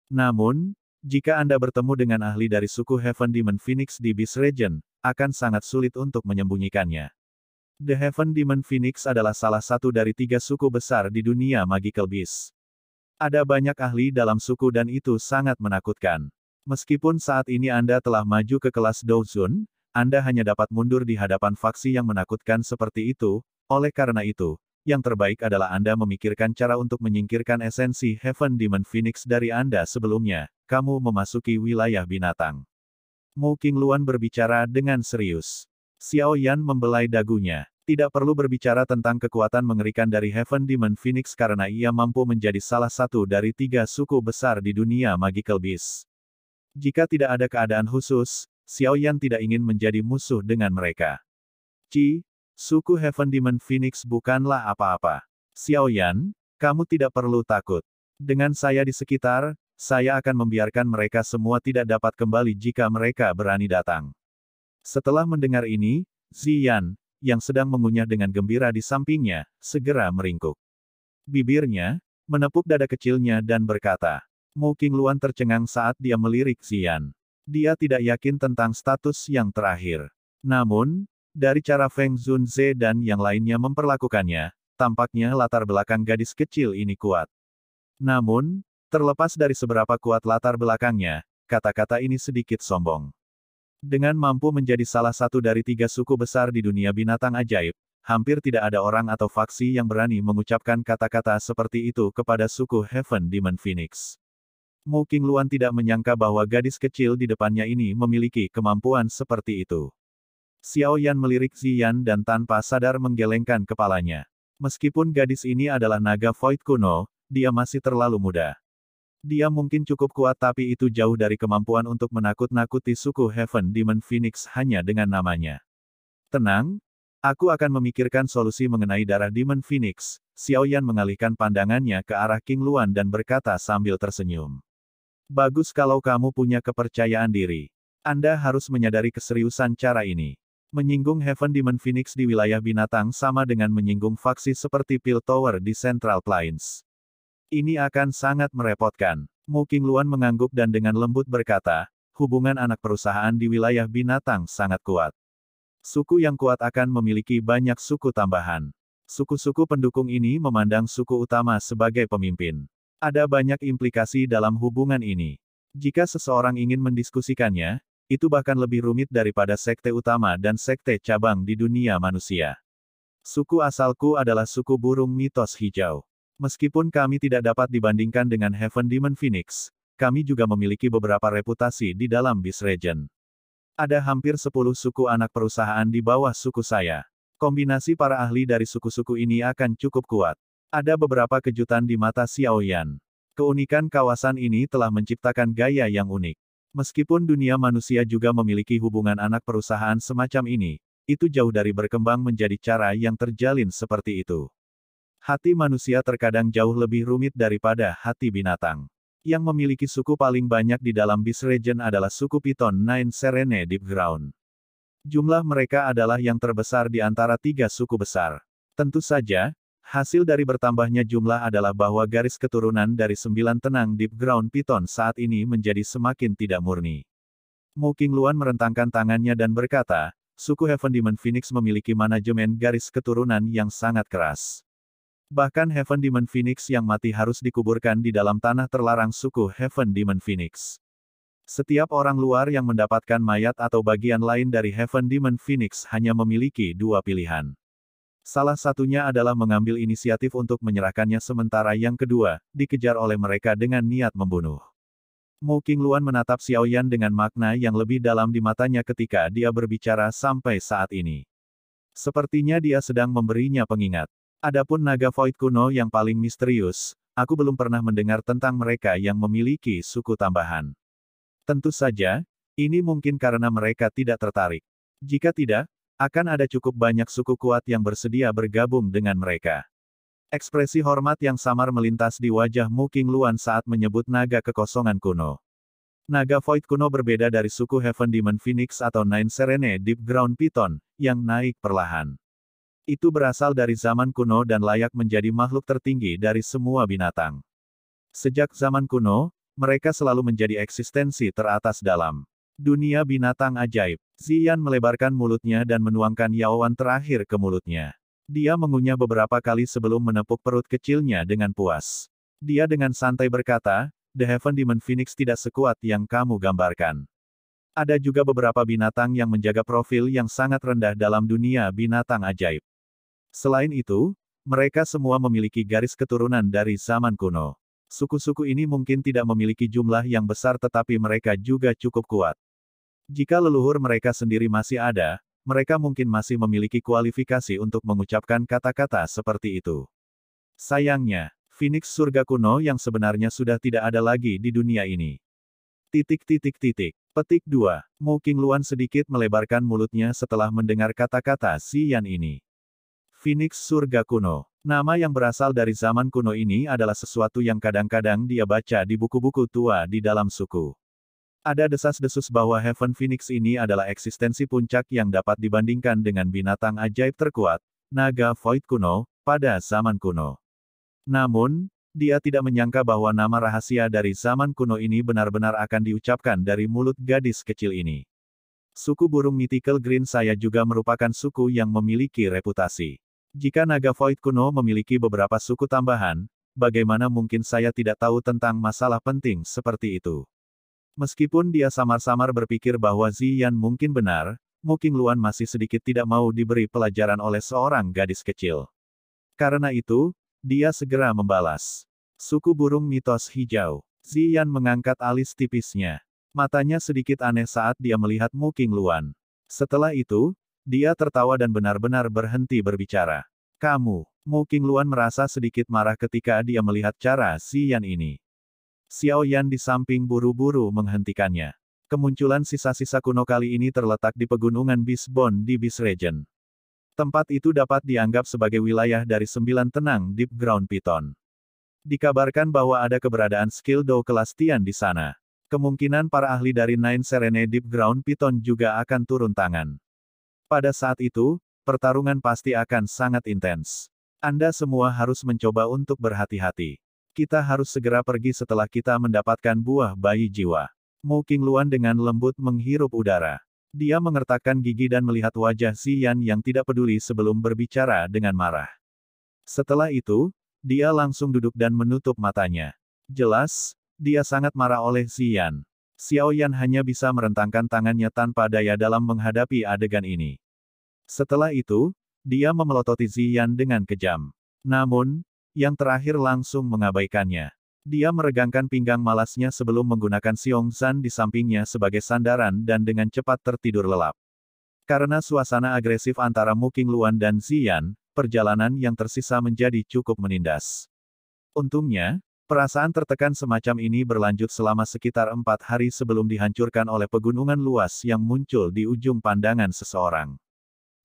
Namun, jika Anda bertemu dengan ahli dari suku Heaven Demon Phoenix di Beast Region, akan sangat sulit untuk menyembunyikannya. The Heaven Demon Phoenix adalah salah satu dari 3 suku besar di dunia Magical Beast. Ada banyak ahli dalam suku dan itu sangat menakutkan. Meskipun saat ini Anda telah maju ke kelas Douzun, Anda hanya dapat mundur di hadapan faksi yang menakutkan seperti itu, oleh karena itu, yang terbaik adalah Anda memikirkan cara untuk menyingkirkan esensi Heaven Demon Phoenix dari Anda sebelumnya, kamu memasuki wilayah binatang. Mu Qingluan berbicara dengan serius. Xiao Yan membelai dagunya. Tidak perlu berbicara tentang kekuatan mengerikan dari Heaven Demon Phoenix karena ia mampu menjadi salah satu dari 3 suku besar di dunia Magical Beast. Jika tidak ada keadaan khusus, Xiao Yan tidak ingin menjadi musuh dengan mereka. Suku Heaven Demon Phoenix bukanlah apa-apa. Xiao Yan, kamu tidak perlu takut. Dengan saya di sekitar, saya akan membiarkan mereka semua tidak dapat kembali jika mereka berani datang. Setelah mendengar ini, Ziyan, yang sedang mengunyah dengan gembira di sampingnya, segera meringkuk. Bibirnya, menepuk dada kecilnya dan berkata, Mu Qingluan tercengang saat dia melirik Ziyan. Dia tidak yakin tentang status yang terakhir. Namun, dari cara Feng Zunze dan yang lainnya memperlakukannya, tampaknya latar belakang gadis kecil ini kuat. Namun, terlepas dari seberapa kuat latar belakangnya, kata-kata ini sedikit sombong. Dengan mampu menjadi salah satu dari 3 suku besar di dunia binatang ajaib, hampir tidak ada orang atau faksi yang berani mengucapkan kata-kata seperti itu kepada suku Heaven Demon Phoenix. Mu Qingluan tidak menyangka bahwa gadis kecil di depannya ini memiliki kemampuan seperti itu. Xiao Yan melirik Ziyan dan tanpa sadar menggelengkan kepalanya. Meskipun gadis ini adalah naga void kuno, dia masih terlalu muda. Dia mungkin cukup kuat tapi itu jauh dari kemampuan untuk menakut-nakuti suku Heaven Demon Phoenix hanya dengan namanya. Tenang, aku akan memikirkan solusi mengenai darah Demon Phoenix. Xiao Yan mengalihkan pandangannya ke arah King Luan dan berkata sambil tersenyum. Bagus kalau kamu punya kepercayaan diri. Anda harus menyadari keseriusan cara ini. Menyinggung Heaven Demon Phoenix di wilayah binatang sama dengan menyinggung faksi seperti Pill Tower di Central Plains. Ini akan sangat merepotkan. Mu Qingluan mengangguk dan dengan lembut berkata, hubungan anak perusahaan di wilayah binatang sangat kuat. Suku yang kuat akan memiliki banyak suku tambahan. Suku-suku pendukung ini memandang suku utama sebagai pemimpin. Ada banyak implikasi dalam hubungan ini. Jika seseorang ingin mendiskusikannya, Itu bahkan lebih rumit daripada sekte utama dan sekte cabang di dunia manusia. Suku asalku adalah suku burung mitos hijau. Meskipun kami tidak dapat dibandingkan dengan Heaven Demon Phoenix, kami juga memiliki beberapa reputasi di dalam Beast Region. Ada hampir 10 suku anak perusahaan di bawah suku saya. Kombinasi para ahli dari suku-suku ini akan cukup kuat. Ada beberapa kejutan di mata Xiao Yan. Keunikan kawasan ini telah menciptakan gaya yang unik. Meskipun dunia manusia juga memiliki hubungan anak perusahaan semacam ini, itu jauh dari berkembang menjadi cara yang terjalin seperti itu. Hati manusia terkadang jauh lebih rumit daripada hati binatang. Yang memiliki suku paling banyak di dalam Beast Region adalah suku Piton Nine Serene Deep Ground. Jumlah mereka adalah yang terbesar di antara 3 suku besar. Tentu saja, hasil dari bertambahnya jumlah adalah bahwa garis keturunan dari 9 tenang Deep Ground Piton saat ini menjadi semakin tidak murni. Mu Qingluan merentangkan tangannya dan berkata, suku Heaven Demon Phoenix memiliki manajemen garis keturunan yang sangat keras. Bahkan Heaven Demon Phoenix yang mati harus dikuburkan di dalam tanah terlarang suku Heaven Demon Phoenix. Setiap orang luar yang mendapatkan mayat atau bagian lain dari Heaven Demon Phoenix hanya memiliki 2 pilihan. Salah satunya adalah mengambil inisiatif untuk menyerahkannya sementara yang kedua, dikejar oleh mereka dengan niat membunuh. Mu Qingluan menatap Xiao Yan dengan makna yang lebih dalam di matanya ketika dia berbicara sampai saat ini. Sepertinya dia sedang memberinya pengingat. Adapun naga Void kuno yang paling misterius, aku belum pernah mendengar tentang mereka yang memiliki suku tambahan. Tentu saja, ini mungkin karena mereka tidak tertarik. Jika tidak, akan ada cukup banyak suku kuat yang bersedia bergabung dengan mereka. Ekspresi hormat yang samar melintas di wajah Mu Qingluan saat menyebut naga kekosongan kuno. Naga Void kuno berbeda dari suku Heaven Demon Phoenix atau Nine Serene Deep Ground Piton, yang naik perlahan. Itu berasal dari zaman kuno dan layak menjadi makhluk tertinggi dari semua binatang. Sejak zaman kuno, mereka selalu menjadi eksistensi teratas dalam dunia binatang ajaib. Ziyan melebarkan mulutnya dan menuangkan yaoan terakhir ke mulutnya. Dia mengunyah beberapa kali sebelum menepuk perut kecilnya dengan puas. Dia dengan santai berkata, The Heaven Demon Phoenix tidak sekuat yang kamu gambarkan. Ada juga beberapa binatang yang menjaga profil yang sangat rendah dalam dunia binatang ajaib. Selain itu, mereka semua memiliki garis keturunan dari zaman kuno. Suku-suku ini mungkin tidak memiliki jumlah yang besar tetapi mereka juga cukup kuat. Jika leluhur mereka sendiri masih ada, mereka mungkin masih memiliki kualifikasi untuk mengucapkan kata-kata seperti itu. Sayangnya, Phoenix surga kuno yang sebenarnya sudah tidak ada lagi di dunia ini. Petik 2. Mu Qingluan sedikit melebarkan mulutnya setelah mendengar kata-kata Ziyan ini. Phoenix surga kuno. Nama yang berasal dari zaman kuno ini adalah sesuatu yang kadang-kadang dia baca di buku-buku tua di dalam suku. Ada desas-desus bahwa Heaven Phoenix ini adalah eksistensi puncak yang dapat dibandingkan dengan binatang ajaib terkuat, naga Void kuno, pada zaman kuno. Namun, dia tidak menyangka bahwa nama rahasia dari zaman kuno ini benar-benar akan diucapkan dari mulut gadis kecil ini. Suku burung Mythical Green saya juga merupakan suku yang memiliki reputasi. Jika naga Void kuno memiliki beberapa suku tambahan, bagaimana mungkin saya tidak tahu tentang masalah penting seperti itu? Meskipun dia samar-samar berpikir bahwa Ziyan mungkin benar, Mu Qingluan masih sedikit tidak mau diberi pelajaran oleh seorang gadis kecil. Karena itu, dia segera membalas. Suku burung mitos hijau. Ziyan mengangkat alis tipisnya. Matanya sedikit aneh saat dia melihat Mu Qingluan. Setelah itu, dia tertawa dan benar-benar berhenti berbicara. Kamu, Mu Qingluan merasa sedikit marah ketika dia melihat cara Ziyan ini. Xiao Yan di samping buru-buru menghentikannya. Kemunculan sisa-sisa kuno kali ini terletak di pegunungan Beastbone di Beast Region. Tempat itu dapat dianggap sebagai wilayah dari 9 tenang Deep Ground Piton. Dikabarkan bahwa ada keberadaan skill Do kelas Tian di sana. Kemungkinan para ahli dari Nine Serene Deep Ground Piton juga akan turun tangan. Pada saat itu, pertarungan pasti akan sangat intens. Anda semua harus mencoba untuk berhati-hati. Kita harus segera pergi setelah kita mendapatkan buah bayi jiwa. Mu Qingluan dengan lembut menghirup udara. Dia mengertakkan gigi dan melihat wajah Ziyan yang tidak peduli sebelum berbicara dengan marah. Setelah itu, dia langsung duduk dan menutup matanya. Jelas, dia sangat marah oleh Ziyan. Xiao Yan hanya bisa merentangkan tangannya tanpa daya dalam menghadapi adegan ini. Setelah itu, dia memelototi Ziyan dengan kejam. Namun, yang terakhir langsung mengabaikannya. Dia meregangkan pinggang malasnya sebelum menggunakan Xiong Zhan di sampingnya sebagai sandaran dan dengan cepat tertidur lelap. Karena suasana agresif antara Mu Qingluan dan Ziyan, perjalanan yang tersisa menjadi cukup menindas. Untungnya, perasaan tertekan semacam ini berlanjut selama sekitar 4 hari sebelum dihancurkan oleh pegunungan luas yang muncul di ujung pandangan seseorang.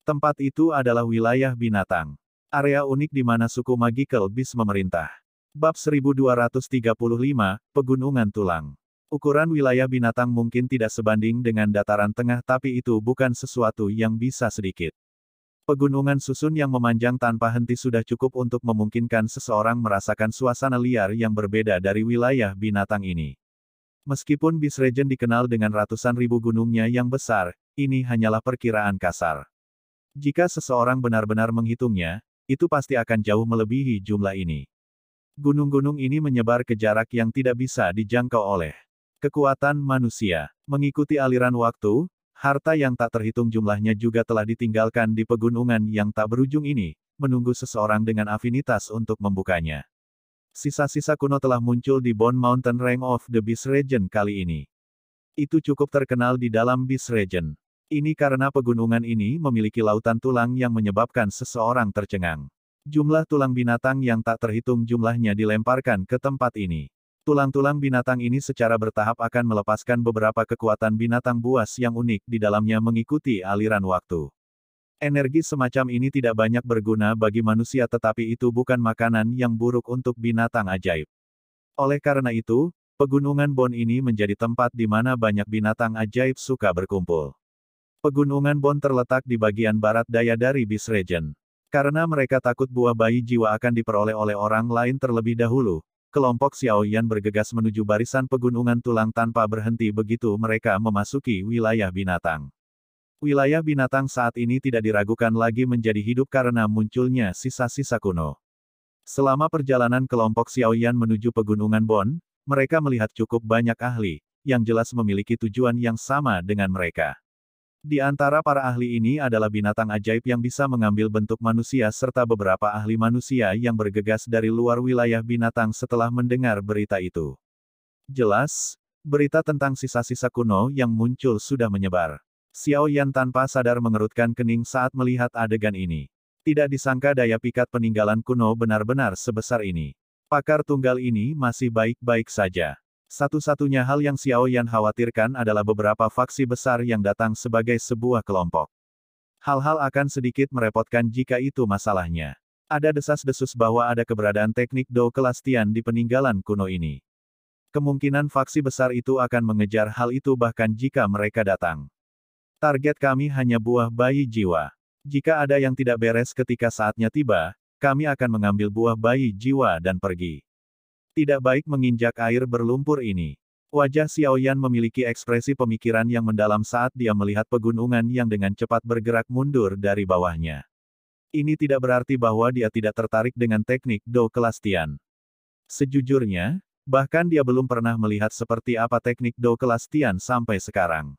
Tempat itu adalah wilayah binatang. Area unik di mana suku Magical Beast memerintah. Bab 1235, Pegunungan Tulang. Ukuran wilayah binatang mungkin tidak sebanding dengan dataran tengah tapi itu bukan sesuatu yang bisa sedikit. Pegunungan susun yang memanjang tanpa henti sudah cukup untuk memungkinkan seseorang merasakan suasana liar yang berbeda dari wilayah binatang ini. Meskipun Beast Region dikenal dengan ratusan ribu gunungnya yang besar, ini hanyalah perkiraan kasar. Jika seseorang benar-benar menghitungnya, itu pasti akan jauh melebihi jumlah ini. Gunung-gunung ini menyebar ke jarak yang tidak bisa dijangkau oleh kekuatan manusia. Mengikuti aliran waktu, harta yang tak terhitung jumlahnya juga telah ditinggalkan di pegunungan yang tak berujung ini, menunggu seseorang dengan afinitas untuk membukanya. Sisa-sisa kuno telah muncul di Bone Mountain Range of the Beast Region kali ini. Itu cukup terkenal di dalam Beast Region. Ini karena pegunungan ini memiliki lautan tulang yang menyebabkan seseorang tercengang. Jumlah tulang binatang yang tak terhitung jumlahnya dilemparkan ke tempat ini. Tulang-tulang binatang ini secara bertahap akan melepaskan beberapa kekuatan binatang buas yang unik di dalamnya mengikuti aliran waktu. Energi semacam ini tidak banyak berguna bagi manusia tetapi itu bukan makanan yang buruk untuk binatang ajaib. Oleh karena itu, pegunungan Bone ini menjadi tempat di mana banyak binatang ajaib suka berkumpul. Pegunungan Bone terletak di bagian barat daya dari Beast Region. Karena mereka takut buah bayi jiwa akan diperoleh oleh orang lain terlebih dahulu, kelompok Xiao Yan bergegas menuju barisan pegunungan tulang tanpa berhenti begitu mereka memasuki wilayah binatang. Wilayah binatang saat ini tidak diragukan lagi menjadi hidup karena munculnya sisa-sisa kuno. Selama perjalanan kelompok Xiao Yan menuju pegunungan Bone, mereka melihat cukup banyak ahli, yang jelas memiliki tujuan yang sama dengan mereka. Di antara para ahli ini adalah binatang ajaib yang bisa mengambil bentuk manusia serta beberapa ahli manusia yang bergegas dari luar wilayah binatang setelah mendengar berita itu. Jelas, berita tentang sisa-sisa kuno yang muncul sudah menyebar. Xiao Yan tanpa sadar mengerutkan kening saat melihat adegan ini. Tidak disangka daya pikat peninggalan kuno benar-benar sebesar ini. Pakar tunggal ini masih baik-baik saja. Satu-satunya hal yang Xiao Yan khawatirkan adalah beberapa faksi besar yang datang sebagai sebuah kelompok. Hal-hal akan sedikit merepotkan jika itu masalahnya. Ada desas-desus bahwa ada keberadaan teknik Do kelas Tian di peninggalan kuno ini. Kemungkinan faksi besar itu akan mengejar hal itu bahkan jika mereka datang. Target kami hanya buah bayi jiwa. Jika ada yang tidak beres ketika saatnya tiba, kami akan mengambil buah bayi jiwa dan pergi. Tidak baik menginjak air berlumpur ini. Wajah Xiao Yan memiliki ekspresi pemikiran yang mendalam saat dia melihat pegunungan yang dengan cepat bergerak mundur dari bawahnya. Ini tidak berarti bahwa dia tidak tertarik dengan teknik Do kelas Tian. Sejujurnya, bahkan dia belum pernah melihat seperti apa teknik Do kelas Tian sampai sekarang.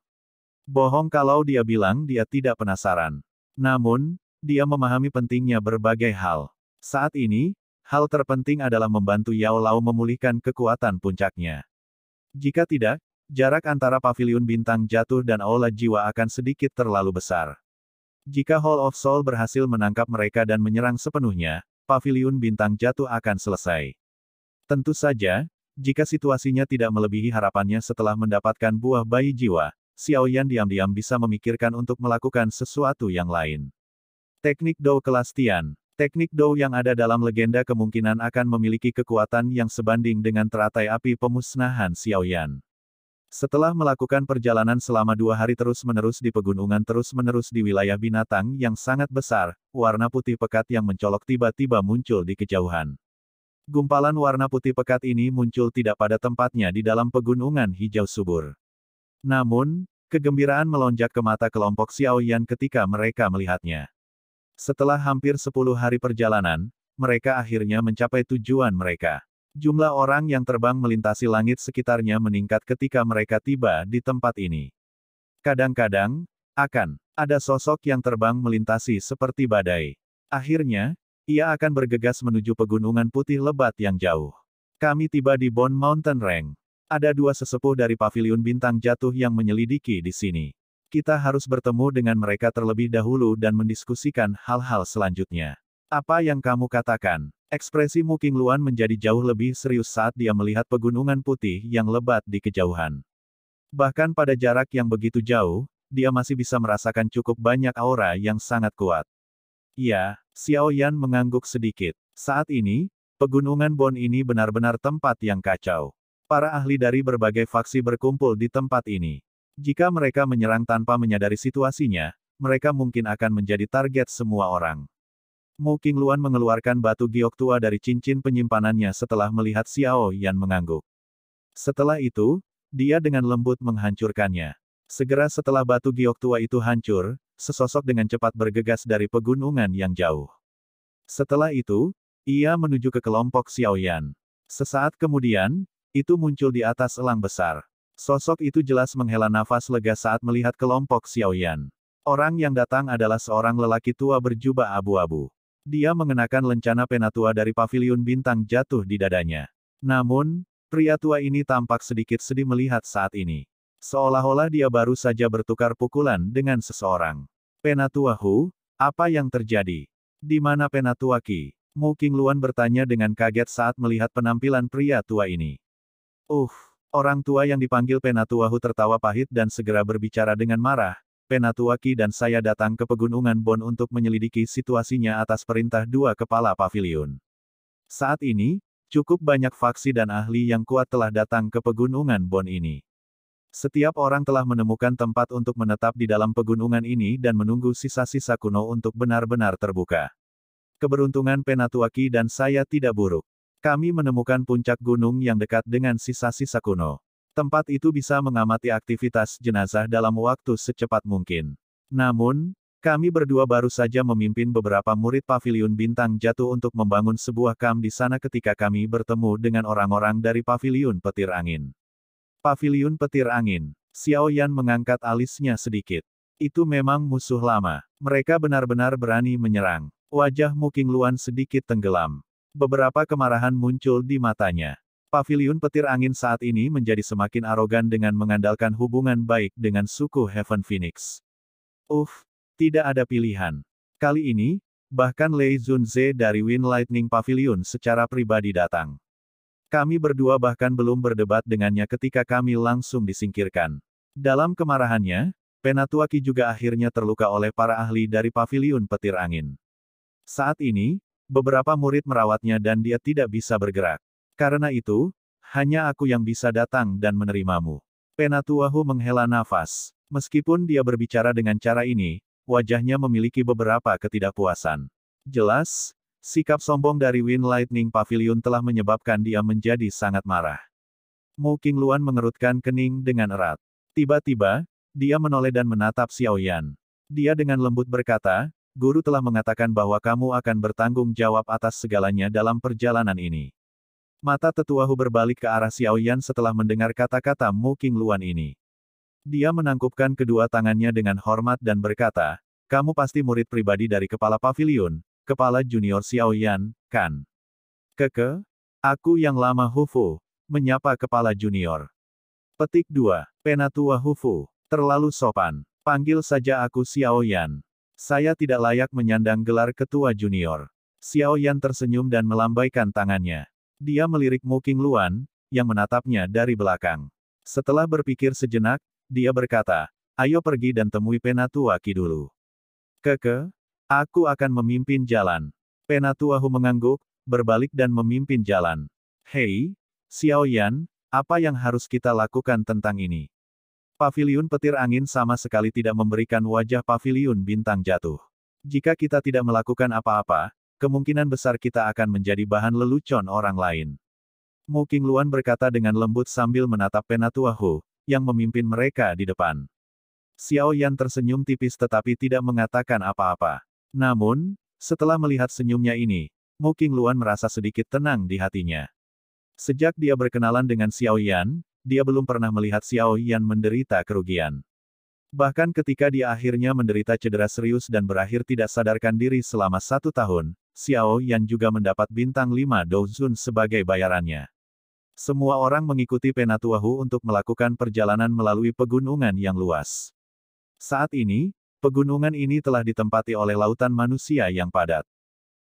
Bohong kalau dia bilang dia tidak penasaran. Namun, dia memahami pentingnya berbagai hal. Saat ini, hal terpenting adalah membantu Yao Lao memulihkan kekuatan puncaknya. Jika tidak, jarak antara paviliun bintang jatuh dan aula jiwa akan sedikit terlalu besar. Jika Hall of Soul berhasil menangkap mereka dan menyerang sepenuhnya, paviliun bintang jatuh akan selesai. Tentu saja, jika situasinya tidak melebihi harapannya setelah mendapatkan buah bayi jiwa, Xiao Yan diam-diam bisa memikirkan untuk melakukan sesuatu yang lain. Teknik Do kelas Tian. Teknik Do yang ada dalam legenda kemungkinan akan memiliki kekuatan yang sebanding dengan teratai api pemusnahan Xiao Yan. Setelah melakukan perjalanan selama 2 hari terus-menerus di pegunungan terus-menerus di wilayah binatang yang sangat besar, warna putih pekat yang mencolok tiba-tiba muncul di kejauhan. Gumpalan warna putih pekat ini muncul tidak pada tempatnya di dalam pegunungan hijau subur. Namun, kegembiraan melonjak ke mata kelompok Xiao Yan ketika mereka melihatnya. Setelah hampir 10 hari perjalanan, mereka akhirnya mencapai tujuan mereka. Jumlah orang yang terbang melintasi langit sekitarnya meningkat ketika mereka tiba di tempat ini. Kadang-kadang, akan ada sosok yang terbang melintasi seperti badai. Akhirnya, ia akan bergegas menuju pegunungan putih lebat yang jauh. Kami tiba di Bone Mountain Range. Ada dua sesepuh dari Paviliun Bintang Jatuh yang menyelidiki di sini. Kita harus bertemu dengan mereka terlebih dahulu dan mendiskusikan hal-hal selanjutnya. Apa yang kamu katakan? Ekspresi Mu Qingluan menjadi jauh lebih serius saat dia melihat pegunungan putih yang lebat di kejauhan. Bahkan pada jarak yang begitu jauh, dia masih bisa merasakan cukup banyak aura yang sangat kuat. Ya, Xiao Yan mengangguk sedikit. Saat ini, pegunungan Bon ini benar-benar tempat yang kacau. Para ahli dari berbagai faksi berkumpul di tempat ini. Jika mereka menyerang tanpa menyadari situasinya, mereka mungkin akan menjadi target semua orang. Mu Qingluan mengeluarkan batu giok tua dari cincin penyimpanannya setelah melihat Xiao Yan mengangguk. Setelah itu, dia dengan lembut menghancurkannya. Segera setelah batu giok tua itu hancur, sesosok dengan cepat bergegas dari pegunungan yang jauh. Setelah itu, ia menuju ke kelompok Xiao Yan. Sesaat kemudian, itu muncul di atas elang besar. Sosok itu jelas menghela nafas lega saat melihat kelompok Xiao Yan. Orang yang datang adalah seorang lelaki tua berjubah abu-abu. Dia mengenakan lencana penatua dari Paviliun Bintang Jatuh di dadanya. Namun, pria tua ini tampak sedikit sedih melihat saat ini. Seolah-olah dia baru saja bertukar pukulan dengan seseorang. Penatua Hu, apa yang terjadi? Di mana Penatua Qi? Mu Qingluan bertanya dengan kaget saat melihat penampilan pria tua ini. Orang tua yang dipanggil Penatua Hu tertawa pahit dan segera berbicara dengan marah. Penatua Qi dan saya datang ke pegunungan Bon untuk menyelidiki situasinya atas perintah dua kepala paviliun. Saat ini, cukup banyak faksi dan ahli yang kuat telah datang ke pegunungan Bon ini. Setiap orang telah menemukan tempat untuk menetap di dalam pegunungan ini dan menunggu sisa-sisa kuno untuk benar-benar terbuka. Keberuntungan Penatua Qi dan saya tidak buruk. Kami menemukan puncak gunung yang dekat dengan sisa-sisa kuno. Tempat itu bisa mengamati aktivitas jenazah dalam waktu secepat mungkin. Namun, kami berdua baru saja memimpin beberapa murid Paviliun Bintang Jatuh untuk membangun sebuah kamp di sana ketika kami bertemu dengan orang-orang dari Paviliun Petir Angin. Paviliun Petir Angin. Xiao Yan mengangkat alisnya sedikit. Itu memang musuh lama. Mereka benar-benar berani menyerang. Wajah Mu Qingluan sedikit tenggelam. Beberapa kemarahan muncul di matanya. Paviliun Petir Angin saat ini menjadi semakin arogan dengan mengandalkan hubungan baik dengan suku Heaven Phoenix. Tidak ada pilihan. Kali ini, bahkan Lei Zunze dari Wind Lightning Pavilion secara pribadi datang. Kami berdua bahkan belum berdebat dengannya ketika kami langsung disingkirkan. Dalam kemarahannya, Penatua Qi juga akhirnya terluka oleh para ahli dari Paviliun Petir Angin. Saat ini, beberapa murid merawatnya dan dia tidak bisa bergerak. Karena itu, hanya aku yang bisa datang dan menerimamu. Penatua Hu menghela nafas. Meskipun dia berbicara dengan cara ini, wajahnya memiliki beberapa ketidakpuasan. Jelas, sikap sombong dari Wind Lightning Pavilion telah menyebabkan dia menjadi sangat marah. Mu Qingluan mengerutkan kening dengan erat. Tiba-tiba, dia menoleh dan menatap Xiao Yan. Dia dengan lembut berkata, Guru telah mengatakan bahwa kamu akan bertanggung jawab atas segalanya dalam perjalanan ini. Mata tetua Hu berbalik ke arah Xiao Yan setelah mendengar kata-kata Mu Qingluan ini. Dia menangkupkan kedua tangannya dengan hormat dan berkata, kamu pasti murid pribadi dari kepala paviliun, kepala junior Xiao Yan, kan? Aku yang lama Hufu, menyapa kepala junior. Petik 2. Penatua Hufu, terlalu sopan. Panggil saja aku Xiao Yan. Saya tidak layak menyandang gelar ketua junior. Xiao Yan tersenyum dan melambaikan tangannya. Dia melirik Mu Qingluan, yang menatapnya dari belakang. Setelah berpikir sejenak, dia berkata, ayo pergi dan temui Penatua Qi dulu. Aku akan memimpin jalan. Penatua Hu mengangguk, berbalik dan memimpin jalan. Hei, Xiao Yan, apa yang harus kita lakukan tentang ini? Paviliun Petir Angin sama sekali tidak memberikan wajah Paviliun Bintang Jatuh. Jika kita tidak melakukan apa-apa, kemungkinan besar kita akan menjadi bahan lelucon orang lain. Mu Qingluan berkata dengan lembut sambil menatap Penatua Hu, yang memimpin mereka di depan. Xiao Yan tersenyum tipis tetapi tidak mengatakan apa-apa. Namun, setelah melihat senyumnya ini, Mu Qingluan merasa sedikit tenang di hatinya. Sejak dia berkenalan dengan Xiao Yan, dia belum pernah melihat Xiao Yan menderita kerugian. Bahkan ketika dia akhirnya menderita cedera serius dan berakhir tidak sadarkan diri selama 1 tahun, Xiao Yan juga mendapat bintang 5 Douzun sebagai bayarannya. Semua orang mengikuti Penatua Hu untuk melakukan perjalanan melalui pegunungan yang luas. Saat ini, pegunungan ini telah ditempati oleh lautan manusia yang padat.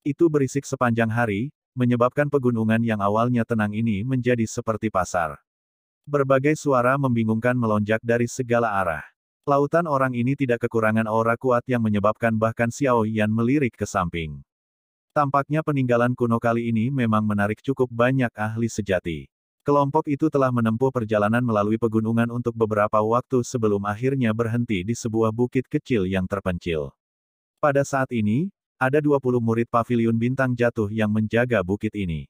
Itu berisik sepanjang hari, menyebabkan pegunungan yang awalnya tenang ini menjadi seperti pasar. Berbagai suara membingungkan melonjak dari segala arah. Lautan orang ini tidak kekurangan aura kuat yang menyebabkan bahkan Xiao Yan melirik ke samping. Tampaknya peninggalan kuno kali ini memang menarik cukup banyak ahli sejati. Kelompok itu telah menempuh perjalanan melalui pegunungan untuk beberapa waktu sebelum akhirnya berhenti di sebuah bukit kecil yang terpencil. Pada saat ini, ada 20 murid paviliun bintang jatuh yang menjaga bukit ini.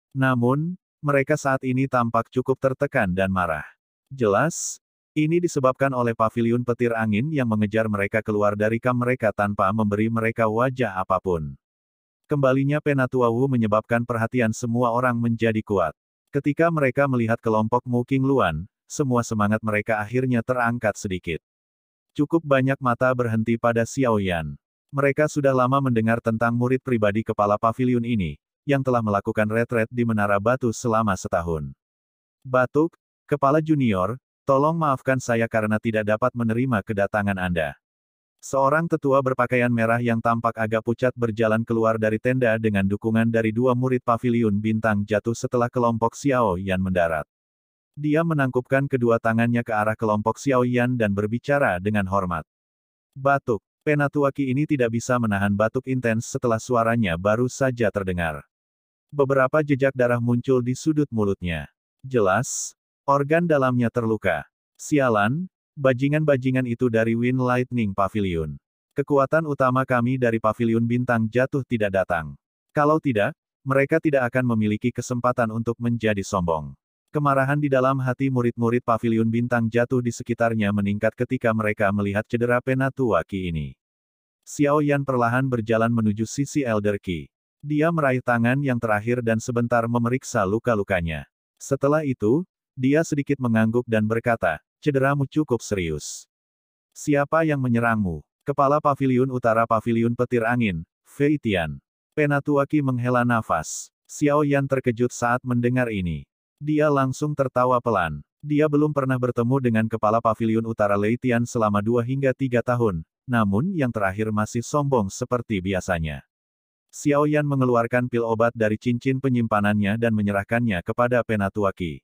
Namun, mereka saat ini tampak cukup tertekan dan marah. Jelas, ini disebabkan oleh paviliun petir angin yang mengejar mereka keluar dari kamp mereka tanpa memberi mereka wajah apapun. Kembalinya Penatua Wu menyebabkan perhatian semua orang menjadi kuat. Ketika mereka melihat kelompok Mu Qingluan, semua semangat mereka akhirnya terangkat sedikit. Cukup banyak mata berhenti pada Xiao Yan. Mereka sudah lama mendengar tentang murid pribadi kepala paviliun ini, yang telah melakukan retret di Menara Batu selama setahun. Batuk, kepala junior, tolong maafkan saya karena tidak dapat menerima kedatangan Anda. Seorang tetua berpakaian merah yang tampak agak pucat berjalan keluar dari tenda dengan dukungan dari 2 murid paviliun bintang jatuh setelah kelompok Xiao Yan mendarat. Dia menangkupkan kedua tangannya ke arah kelompok Xiao Yan dan berbicara dengan hormat. Batuk. Penatua Qi ini tidak bisa menahan batuk intens setelah suaranya baru saja terdengar. Beberapa jejak darah muncul di sudut mulutnya. Jelas, organ dalamnya terluka. Sialan, bajingan-bajingan itu dari Wind Lightning Pavilion. Kekuatan utama kami dari Paviliun Bintang Jatuh tidak datang. Kalau tidak, mereka tidak akan memiliki kesempatan untuk menjadi sombong. Kemarahan di dalam hati murid-murid Paviliun Bintang Jatuh di sekitarnya meningkat ketika mereka melihat cedera Penatua Qi ini. Xiao Yan perlahan berjalan menuju sisi Elder Qi. Dia meraih tangan yang terakhir dan sebentar memeriksa luka-lukanya. Setelah itu, dia sedikit mengangguk dan berkata, cederamu cukup serius. Siapa yang menyerangmu? Kepala Paviliun Utara Paviliun Petir Angin, Fei Tian. Penatua Qi menghela nafas. Xiao Yan terkejut saat mendengar ini. Dia langsung tertawa pelan. Dia belum pernah bertemu dengan Kepala Paviliun Utara Lei Tian selama 2 hingga 3 tahun, namun yang terakhir masih sombong seperti biasanya. Xiao Yan mengeluarkan pil obat dari cincin penyimpanannya dan menyerahkannya kepada Penatua Qi.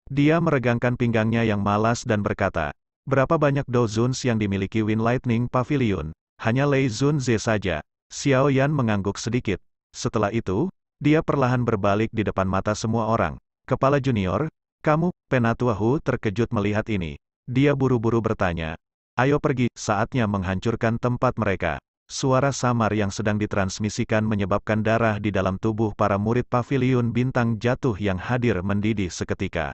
Dia meregangkan pinggangnya yang malas dan berkata, berapa banyak Douzuns yang dimiliki Wind Lightning Pavilion? Hanya Lei Zunze saja. Xiao Yan mengangguk sedikit. Setelah itu, dia perlahan berbalik di depan mata semua orang. Kepala junior, kamu, Penatua Hu terkejut melihat ini. Dia buru-buru bertanya, ayo pergi, saatnya menghancurkan tempat mereka. Suara samar yang sedang ditransmisikan menyebabkan darah di dalam tubuh para murid Paviliun Bintang Jatuh yang hadir mendidih seketika.